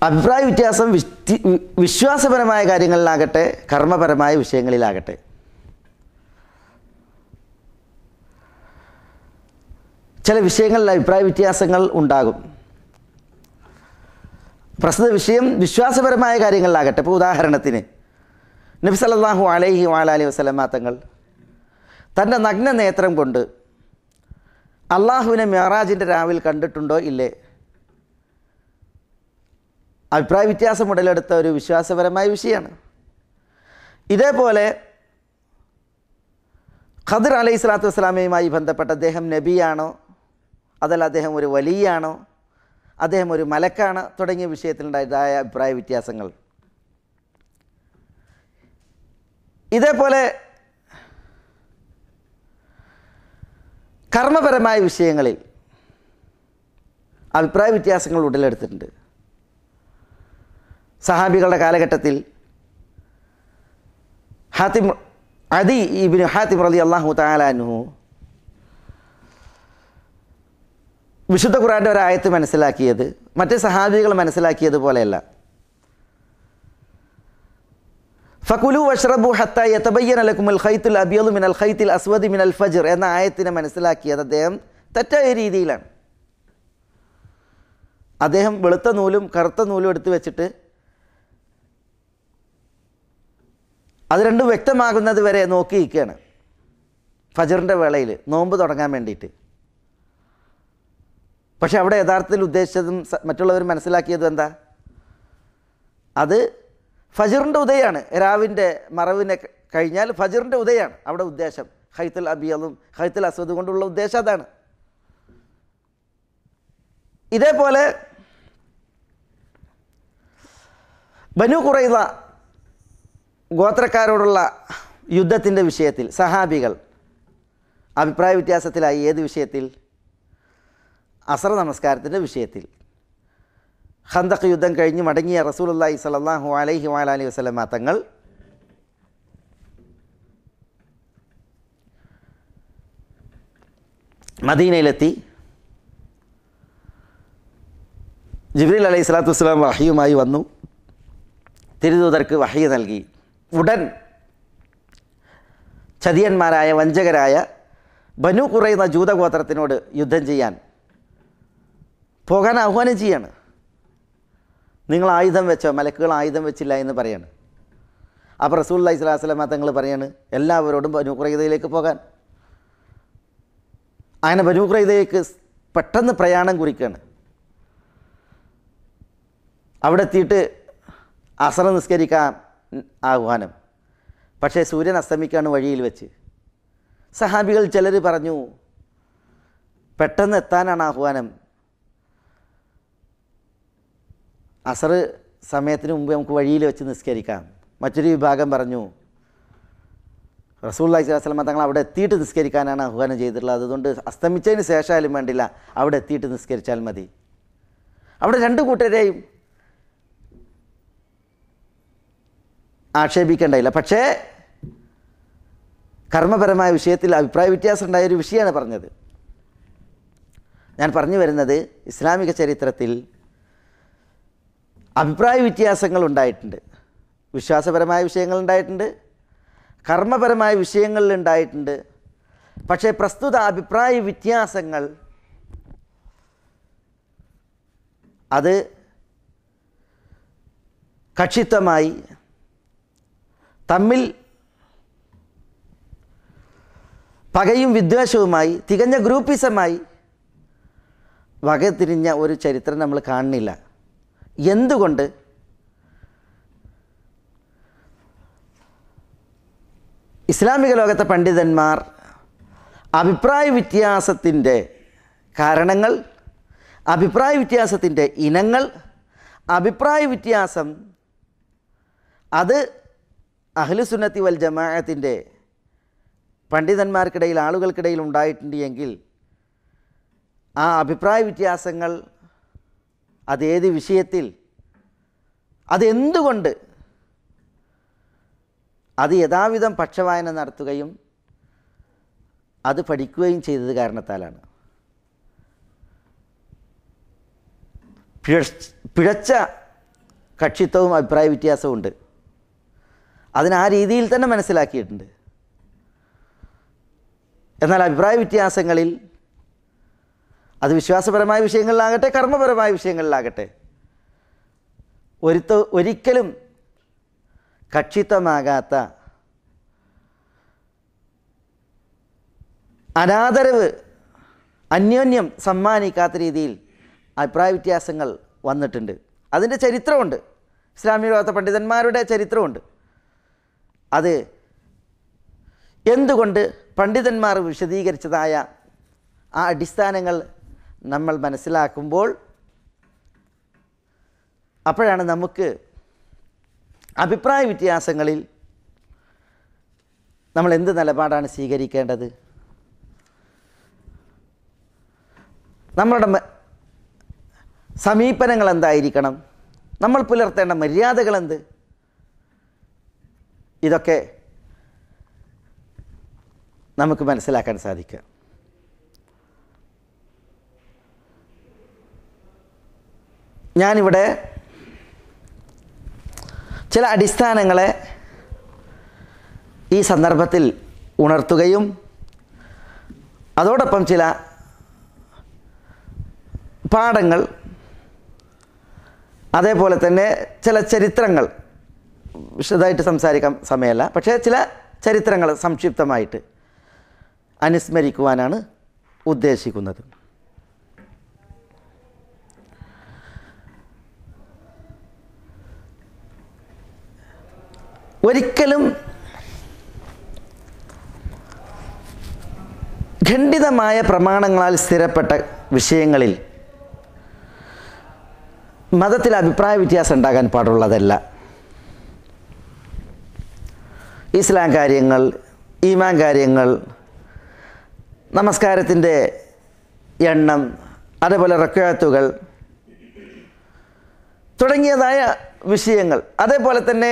S2: അഭിപ്രായ വ്യത്യാസം വിശ്വാസപരമായ കാര്യങ്ങളിലാകട്ടെ കർമ്മപരമായ വിഷയങ്ങളിലാകട്ടെ. ചില വിഷയങ്ങളിൽ അഭിപ്രായ വ്യത്യാസങ്ങൾ ഉണ്ടാകും. പ്രസ്തുത വിഷയം വിശ്വാസപരമായ കാര്യങ്ങളിലാകട്ടെ. ഇപ്പോൾ ഉദാഹരണത്തിന് നബി സല്ലല്ലാഹു അലൈഹി വസല്ലമ തങ്ങൾ തൻ്റെ നഗ്ന നേത്രം കൊണ്ട് അള്ളാഹുവിനെ മിഅ്റാജിൻ്റെ രാവിൽ കണ്ടിട്ടുണ്ടോ ഇല്ലേ? അഭിപ്രായ വ്യത്യാസം ഉടലെടുത്ത ഒരു വിശ്വാസപരമായ വിഷയമാണ്. ഇതേപോലെ ഖദർ അലൈഹി സ്വലാത്തു വസ്സലാമയുമായി ബന്ധപ്പെട്ട് അദ്ദേഹം നബിയാണോ അതല്ല അദ്ദേഹം ഒരു വലിയാണോ അദ്ദേഹം ഒരു മലക്കാണ് തുടങ്ങിയ വിഷയത്തിലുണ്ടായതായ അഭിപ്രായ വ്യത്യാസങ്ങൾ. ഇതേപോലെ കർമ്മപരമായ വിഷയങ്ങളിൽ അഭിപ്രായ വ്യത്യാസങ്ങൾ ഉടലെടുത്തിട്ടുണ്ട്. സഹാബികളുടെ കാലഘട്ടത്തിൽ അദി ഇബ്നു ഹാത്തിം റളിയല്ലാഹു തആല അൻഹു വിശുദ്ധ ഖുർആൻ്റെ ഒരായത്ത് മനസ്സിലാക്കിയത് മറ്റ് സഹാബികൾ മനസ്സിലാക്കിയതുപോലെയല്ല. ഫകുലു വഷ്റബു ഹത്താ യതബയ്യന ലക്കുമുൽ ഖൈത്തുൽ അബ്യദു മിനൽ ഖൈത്തിൽ അസ്വദി മിനൽ ഫജ്ർ എന്ന ആയത്തിനെ മനസ്സിലാക്കിയത് അദ്ദേഹം തെറ്റായ രീതിയിലാണ്. അദ്ദേഹം വെളുത്ത നൂലും കറുത്ത നൂലും എടുത്തു വെച്ചിട്ട് അത് രണ്ടും വ്യക്തമാകുന്നത് വരെ നോക്കി നിൽക്കുകയാണ് ഫജറിൻ്റെ വേളയിൽ നോമ്പ് തുടങ്ങാൻ വേണ്ടിയിട്ട്. പക്ഷെ അവിടെ യഥാർത്ഥത്തിൽ ഉദ്ദേശിച്ചതും മറ്റുള്ളവർ മനസ്സിലാക്കിയതും എന്താ? അത് ഫജറിൻ്റെ ഉദയമാണ്. രാവിൻ്റെ മറവിനെ കഴിഞ്ഞാൽ ഫജറിൻ്റെ ഉദയമാണ് അവിടെ ഉദ്ദേശം. ഖൈത്തുൽ അബിയദും ഖൈത്തുൽ അസ്വദും കൊണ്ടുള്ള ഉദ്ദേശം അതാണ്. ഇതേപോലെ ബനു ഖുറൈള ഗോത്രക്കാരോടുള്ള യുദ്ധത്തിൻ്റെ വിഷയത്തിൽ സഹാബികൾ അഭിപ്രായ വ്യത്യാസത്തിലായി. ഏത് വിഷയത്തിൽ? അസർ നമസ്കാരത്തിൻ്റെ വിഷയത്തിൽ. ഖന്തഖ് യുദ്ധം കഴിഞ്ഞ് മടങ്ങിയ റസൂലുള്ളാഹി സ്വല്ലല്ലാഹു അലൈഹി വസല്ലമ തങ്ങൾ മദീനയിലെത്തി. ജിബ്രീൽ അലൈഹി സ്വലാത്തു വസ്സലാം വഹയുമായി വന്നു. തിരുദൂതർക്ക് വഹയി നൽകി. ഉടൻ ചതിയന്മാരായ വഞ്ചകരായ ബനു ഖുറൈള ജൂതഗോത്രത്തിനോട് യുദ്ധം ചെയ്യാൻ പോകാൻ ആഹ്വാനം ചെയ്യാണ്. നിങ്ങൾ ആയുധം വെച്ചോ? മലക്കുകൾ ആയുധം വെച്ചില്ല എന്ന് പറയാണ്. അപ്പോൾ റസൂലുള്ളാഹി സ്വല്ലല്ലാഹു അലൈഹി വസല്ലം തങ്ങൾ പറയാണ് എല്ലാവരോടും ബനു ഖുറൈളയിലേക്ക് പോകാൻ. അങ്ങനെ ബനു ഖുറൈളയിലേക്ക് പെട്ടെന്ന് പ്രയാണം കുറിക്കുകയാണ്. അവിടെ എത്തിയിട്ട് അസർ നിസ്കരിക്കാൻ ആഹ്വാനം. പക്ഷേ സൂര്യൻ അസ്തമിക്കാണ് വഴിയിൽ വെച്ച്. സഹാബികൾ ചിലർ പറഞ്ഞു പെട്ടെന്ന് എത്താനാണ് ആഹ്വാനം, അസർ സമയത്തിന് മുമ്പ് നമുക്ക് വഴിയിൽ വെച്ച് നിസ്കരിക്കാം. മറ്റൊരു വിഭാഗം പറഞ്ഞു റസൂലുള്ളാഹി സ്വല്ലല്ലാഹു അലൈഹി വസല്ലം തങ്ങൾ അവിടെ എത്തിയിട്ട് നിസ്കരിക്കാനാണ് ആഹ്വാനം ചെയ്തിട്ടുള്ളത്, അതുകൊണ്ട് അസ്തമിച്ചതിന് ശേഷമായാലും വേണ്ടില്ല അവിടെ എത്തിയിട്ട് നിസ്കരിച്ചാൽ മതി. അവിടെ രണ്ട് കൂട്ടരെയും ആക്ഷേപിക്കേണ്ടയില്ല. പക്ഷേ കർമ്മപരമായ വിഷയത്തിൽ അഭിപ്രായ വ്യത്യാസം ഉണ്ടായൊരു വിഷയമാണ് പറഞ്ഞത്. ഞാൻ പറഞ്ഞു വരുന്നത് ഇസ്ലാമിക ചരിത്രത്തിൽ അഭിപ്രായ വ്യത്യാസങ്ങൾ ഉണ്ടായിട്ടുണ്ട്. വിശ്വാസപരമായ വിഷയങ്ങളുണ്ടായിട്ടുണ്ട്, കർമ്മപരമായ വിഷയങ്ങളിലുണ്ടായിട്ടുണ്ട്. പക്ഷേ പ്രസ്തുത അഭിപ്രായ വ്യത്യാസങ്ങൾ അത് കക്ഷിത്വമായി തമ്മിൽ പകയും വിദ്വേഷവുമായി തികഞ്ഞ ഗ്രൂപ്പിസമായി വകതിരിഞ്ഞ ഒരു ചരിത്രം നമ്മൾ കാണുന്നില്ല. എന്തുകൊണ്ട്? ഇസ്ലാമിക ലോകത്തെ പണ്ഡിതന്മാർ അഭിപ്രായ വ്യത്യാസത്തിൻ്റെ കാരണങ്ങൾ, അഭിപ്രായ വ്യത്യാസത്തിൻ്റെ ഇനങ്ങൾ, അഭിപ്രായ വ്യത്യാസം അത് അഹ്ലുസുന്നത്തി വൽ ജമാഅത്തിൻ്റെ പണ്ഡിതന്മാർക്കിടയിൽ ആളുകൾക്കിടയിൽ ഉണ്ടായിട്ടുണ്ട് എങ്കിൽ ആ അഭിപ്രായ വ്യത്യാസങ്ങൾ അതേത് വിഷയത്തിൽ, അതെന്തുകൊണ്ട്, അത് യഥാവിധം പക്ഷവായന നടത്തുകയും അത് പഠിക്കുകയും ചെയ്തത് കാരണത്താലാണ്. പിഴച്ച കക്ഷിത്വവും അഭിപ്രായ വ്യത്യാസവും ഉണ്ട്. അതിന് ആ രീതിയിൽ തന്നെ മനസ്സിലാക്കിയിട്ടുണ്ട്. എന്നാൽ അഭിപ്രായ വ്യത്യാസങ്ങളിൽ അത് വിശ്വാസപരമായ വിഷയങ്ങളിലാകട്ടെ കർമ്മപരമായ വിഷയങ്ങളിലാകട്ടെ ഒരിക്കലും കക്ഷിത്വമാകാത്ത, അനാദരവ് അന്യോന്യം സമ്മാനിക്കാത്ത രീതിയിൽ അഭിപ്രായ വ്യത്യാസങ്ങൾ വന്നിട്ടുണ്ട്. അതിൻ്റെ ചരിത്രമുണ്ട്, ഇസ്ലാമിക ലോകത്തെ പണ്ഡിതന്മാരുടെ ചരിത്രമുണ്ട്. അത് എന്തുകൊണ്ട് പണ്ഡിതന്മാർ വിശദീകരിച്ചതായ ആ അടിസ്ഥാനങ്ങൾ നമ്മൾ മനസ്സിലാക്കുമ്പോൾ അപ്പോഴാണ് നമുക്ക് അഭിപ്രായ വ്യത്യാസങ്ങളിൽ നമ്മൾ എന്ത് നിലപാടാണ് സ്വീകരിക്കേണ്ടത്, നമ്മളുടെ സമീപനങ്ങൾ എന്തായിരിക്കണം, നമ്മൾ പുലർത്തേണ്ട മര്യാദകൾ എന്ത്, ഇതൊക്കെ നമുക്ക് മനസ്സിലാക്കാൻ സാധിക്കുക. ഞാനിവിടെ ചില അടിസ്ഥാനങ്ങളെ ഈ സന്ദർഭത്തിൽ ഉണർത്തുകയും അതോടൊപ്പം ചില പാഠങ്ങൾ, അതേപോലെ തന്നെ ചില ചരിത്രങ്ങൾ, വിശദമായിട്ട് സംസാരിക്കാൻ സമയമല്ല, പക്ഷേ ചില ചരിത്രങ്ങൾ സംക്ഷിപ്തമായിട്ട് അനുസ്മരിക്കുവാനാണ് ഉദ്ദേശിക്കുന്നത്. ഒരിക്കലും ഖണ്ഡിതമായ പ്രമാണങ്ങളാൽ സ്ഥിരപ്പെട്ട വിഷയങ്ങളിൽ മതത്തിൽ അഭിപ്രായ വ്യത്യാസം ഉണ്ടാകാൻ പാടുള്ളതല്ല. ഇസ്ലാം കാര്യങ്ങൾ, ഈമാൻ കാര്യങ്ങൾ, നമസ്കാരത്തിൻ്റെ എണ്ണം, അതേപോലെ റക്അത്തുകൾ തുടങ്ങിയതായ വിഷയങ്ങൾ, അതേപോലെ തന്നെ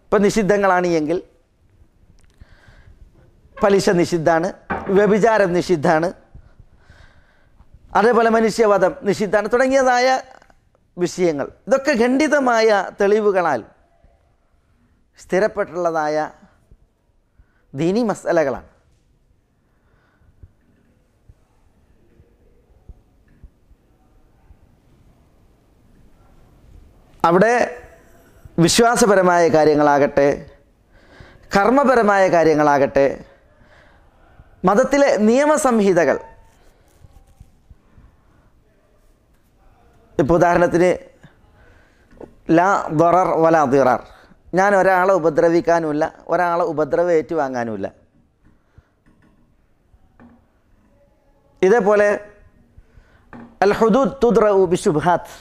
S2: ഇപ്പം നിഷിദ്ധങ്ങളാണ് എങ്കിൽ പലിശ നിഷിദ്ധാണ്, വ്യഭിചാരം നിഷിദ്ധാണ്, അതേപോലെ മനുഷ്യവധം നിഷിദ്ധാണ് തുടങ്ങിയതായ വിഷയങ്ങൾ, ഇതൊക്കെ ഖണ്ഡിതമായ തെളിവുകളാൽ സ്ഥിരപ്പെട്ടുള്ളതായ ദീനി മസലകളാണ്. അവിടെ വിശ്വാസപരമായ കാര്യങ്ങളാകട്ടെ കർമ്മപരമായ കാര്യങ്ങളാകട്ടെ മതത്തിലെ നിയമസംഹിതകൾ, ഇപ്പോൾ ഉദാഹരണത്തിന് ലാ ദറർ വലാ ദിറാർ, ഞാൻ ഒരാളെ ഉപദ്രവിക്കാനുമില്ല, ഒരാളെ ഉപദ്രവം ഏറ്റുവാങ്ങാനുമില്ല. ഇതേപോലെ അൽ ഹുദൂദ് തുദ്റഉ ബിശുബ്ഹാത്ത്,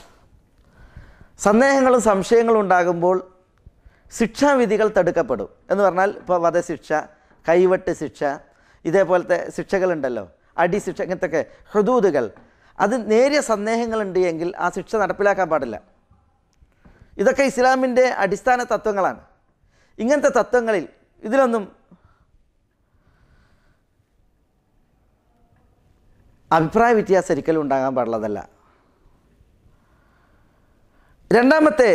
S2: സന്ദേഹങ്ങളും സംശയങ്ങളും ഉണ്ടാകുമ്പോൾ ശിക്ഷാവിധികൾ തടുക്കപ്പെടും എന്ന് പറഞ്ഞാൽ ഇപ്പോൾ വധശിക്ഷ, കൈവെട്ട് ശിക്ഷ, ഇതേപോലത്തെ ശിക്ഷകളുണ്ടല്ലോ, അടിശിക്ഷ, ഇങ്ങനത്തെയൊക്കെ ഹുദൂദുകൾ, അത് നേരിയ സന്ദേഹങ്ങളുണ്ട് എങ്കിൽ ആ ശിക്ഷ നടപ്പിലാക്കാൻ പാടില്ല. ഇതൊക്കെ ഇസ്ലാമിൻ്റെ അടിസ്ഥാന തത്വങ്ങളാണ്. ഇങ്ങനത്തെ തത്വങ്ങളിൽ ഇതിലൊന്നും അഭിപ്രായ വ്യത്യാസം ഒരിക്കലും ഉണ്ടാകാൻ പാടുള്ളതല്ല. രണ്ടാമത്തെ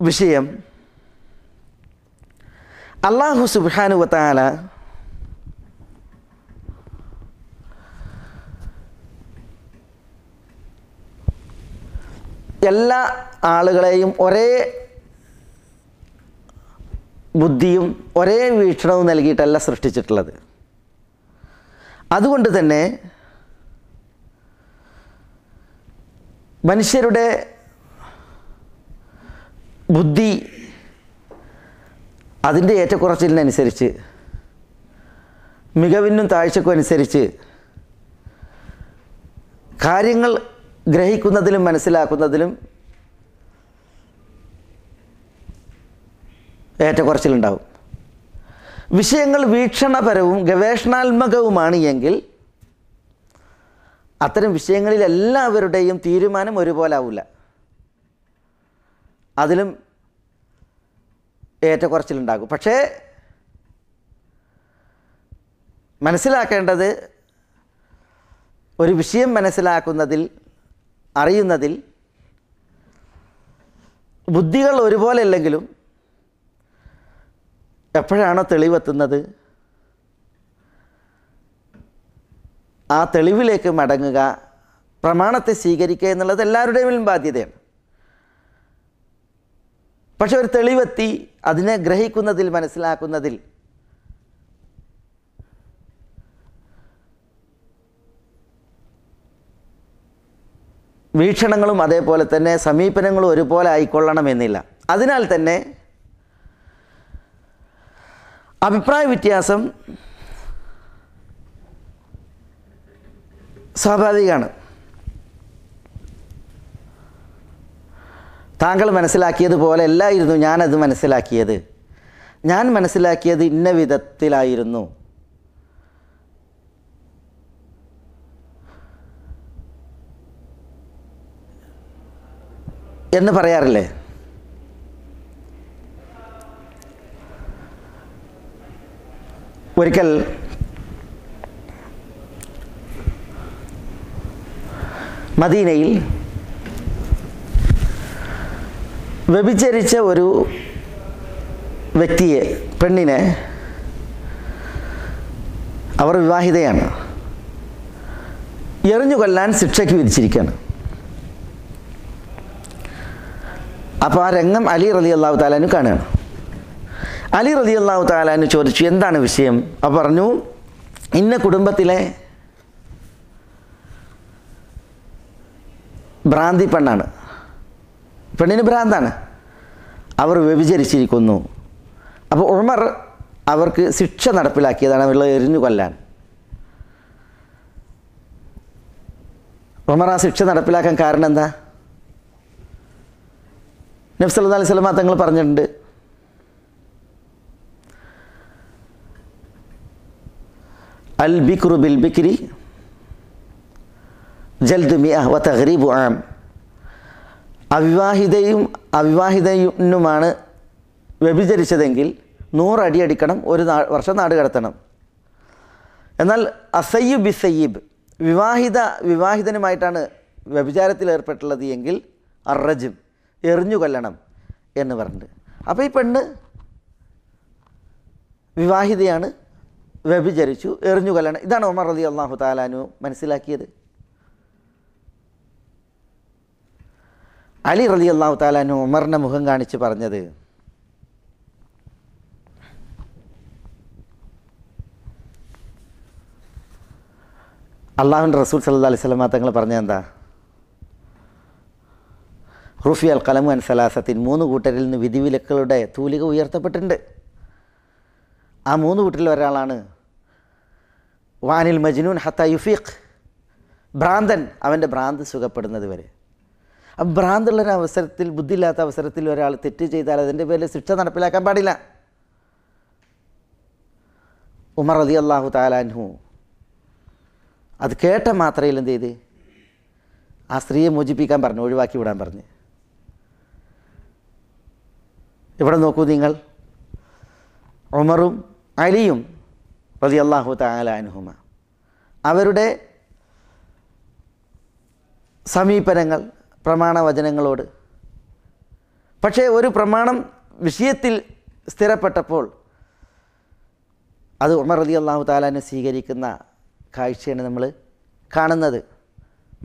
S2: വിഷയം, അല്ലാഹു സുബ്ഹാനഹു വ തആല എല്ലാ ആളുകളെയും ഒരേ ബുദ്ധിയും ഒരേ വീക്ഷണവും നൽകിയിട്ടല്ല സൃഷ്ടിച്ചിട്ടുള്ളത്. അതുകൊണ്ട് തന്നെ മനുഷ്യരുടെ ബുദ്ധി അതിൻ്റെ ഏറ്റക്കുറച്ചിലിനനുസരിച്ച്, മികവിനും താഴ്ചക്കും അനുസരിച്ച് കാര്യങ്ങൾ ഗ്രഹിക്കുന്നതിലും മനസ്സിലാക്കുന്നതിലും ഏറ്റക്കുറച്ചിലുണ്ടാവും. വിഷയങ്ങൾ വീക്ഷണപരവും ഗവേഷണാത്മകവുമാണ് എങ്കിൽ അത്തരം വിഷയങ്ങളിൽ എല്ലാവരുടെയും തീരുമാനം ഒരുപോലെ ആവില്ല, അതിലും ഏറ്റക്കുറച്ചിലുണ്ടാകും. പക്ഷേ മനസ്സിലാക്കേണ്ടത്, ഒരു വിഷയം മനസ്സിലാക്കുന്നതിൽ, അറിയുന്നതിൽ ബുദ്ധികൾ ഒരുപോലെ അല്ലെങ്കിലും എപ്പോഴാണോ തെളിവെത്തുന്നത് ആ തെളിവിലേക്ക് മടങ്ങുക, പ്രമാണത്തെ സ്വീകരിക്കുക എന്നുള്ളത് എല്ലാവരുടെയും ബാധ്യതയാണ്. പക്ഷെ ഒരു തെളിവെത്തി അതിനെ ഗ്രഹിക്കുന്നതിൽ, മനസ്സിലാക്കുന്നതിൽ വീക്ഷണങ്ങളും അതേപോലെ തന്നെ സമീപനങ്ങളും ഒരുപോലെ ആയിക്കൊള്ളണമെന്നില്ല. അതിനാൽ തന്നെ അഭിപ്രായ വ്യത്യാസം സ്വാഭാവികമാണ്. താങ്കൾ മനസ്സിലാക്കിയതുപോലെ അല്ലായിരുന്നു ഞാനത് മനസ്സിലാക്കിയത്, ഞാൻ മനസ്സിലാക്കിയത് ഇന്ന വിധത്തിലായിരുന്നു എന്ന് പറയാറില്ലേ? ഒരിക്കൽ മദീനയിൽ വ്യഭിചരിച്ച ഒരു വ്യക്തിയെ, പെണ്ണിനെ, അവർ വിവാഹിതയാണ്, എറിഞ്ഞു കൊല്ലാൻ ശിക്ഷയ്ക്ക് വിധിച്ചിരിക്കുകയാണ്. അപ്പോൾ ആ രംഗം അലി റളിയല്ലാഹു തആല അൻഹു കാണുകയാണ്. അലി റളിയല്ലാഹു തആല അൻഹു ചോദിച്ചു, എന്താണ് വിഷയം? അപ്പോൾ പറഞ്ഞു, ഇന്ന കുടുംബത്തിലെ ഭ്രാന്തി പെണ്ണാണ്, പെണ്ണിന് ഭ്രാന്താണ്, അവർ വ്യഭിചരിച്ചിരിക്കുന്നു. അപ്പോൾ ഉമർ അവർക്ക് ശിക്ഷ നടപ്പിലാക്കിയതാണ്, അവരെ എറിഞ്ഞു കൊല്ലാൻ. ഉമർ ആ ശിക്ഷ നടപ്പിലാക്കാൻ കാരണം എന്താ? നബി സല്ലല്ലാഹു അലൈഹി വസല്ലം തങ്ങൾ പറഞ്ഞിട്ടുണ്ട്, അൽ ബിക്രു ബിൽ ബിക്രി ജൽദു മിഅ വ തഗ്രീബു ആം. അവിവാഹിതയുമാണ് വ്യഭിചരിച്ചതെങ്കിൽ 100 അടി അടിക്കണം, 1 വർഷം നാട് കടത്തണം. എന്നാൽ അസയ്യിബ് ബിസയ്യിബ്, വിവാഹിതനുമായിട്ടാണ് വ്യഭിചാരത്തിൽ ഏർപ്പെട്ടുള്ളത് എങ്കിൽ അർറജും, എറിഞ്ഞു കൊല്ലണം എന്ന് പറഞ്ഞിട്ട്. അപ്പോൾ ഈ പെണ്ണ് വിവാഹിതയാണ്, വ്യഭിചരിച്ചു, എറിഞ്ഞു കൊല്ലണം. ഇതാണ് ഉമർ റളിയല്ലാഹു തആല അൻഹു മനസ്സിലാക്കിയത്. അലി റളിയല്ലാഹു തആല അൻഹു ഉമറിനെ മുഖം കാണിച്ച് പറഞ്ഞത്, അള്ളാഹുവിൻ്റെ റസൂൽ സല്ലല്ലാഹു അലൈഹി വസല്ലം തങ്ങൾ പറഞ്ഞത് എന്താ? റുഫി അൽ ഖലമു അൻ സലാസത്തിൻ, 3 കൂട്ടരിൽ നിന്ന് വിധിവിലക്കുകളുടെ തൂലിക ഉയർത്തപ്പെട്ടിട്ടുണ്ട്. ആ 3 കൂട്ടരിൽ ഒരാളാണ് വാനിൽ മജ്നൂൻ ഹത്താ യുഫീഖ്, ഭ്രാന്തൻ അവൻ്റെ ഭ്രാന്ത് സുഖപ്പെടുന്നത് വരെ. അപ്പം ഭ്രാന്തുള്ളൊരവസരത്തിൽ, ബുദ്ധിയില്ലാത്ത അവസരത്തിൽ ഒരാൾ തെറ്റ് ചെയ്താൽ അതിൻ്റെ പേരിൽ ശിക്ഷ നടപ്പിലാക്കാൻ പാടില്ല. ഉമർ റളിയല്ലാഹു തആല അൻഹു അത് കേട്ട മാത്രയിൽ എന്ത് ചെയ്ത് ആ സ്ത്രീയെ മോചിപ്പിക്കാൻ പറഞ്ഞു, ഒഴിവാക്കി വിടാൻ പറഞ്ഞ്. ഇവിടെ നോക്കൂ നിങ്ങൾ, ഉമറും അലിയും റളിയല്ലാഹു തആല അൻഹുമ അവരുടെ സമീപനങ്ങൾ പ്രമാണവചനങ്ങളോട്, പക്ഷേ ഒരു പ്രമാണം വിഷയത്തിൽ സ്ഥിരപ്പെട്ടപ്പോൾ അത് ഉമർ റളിയല്ലാഹു തആല അൻഹു സ്വീകരിക്കുന്ന കാഴ്ചയാണ് നമ്മൾ കാണുന്നത്.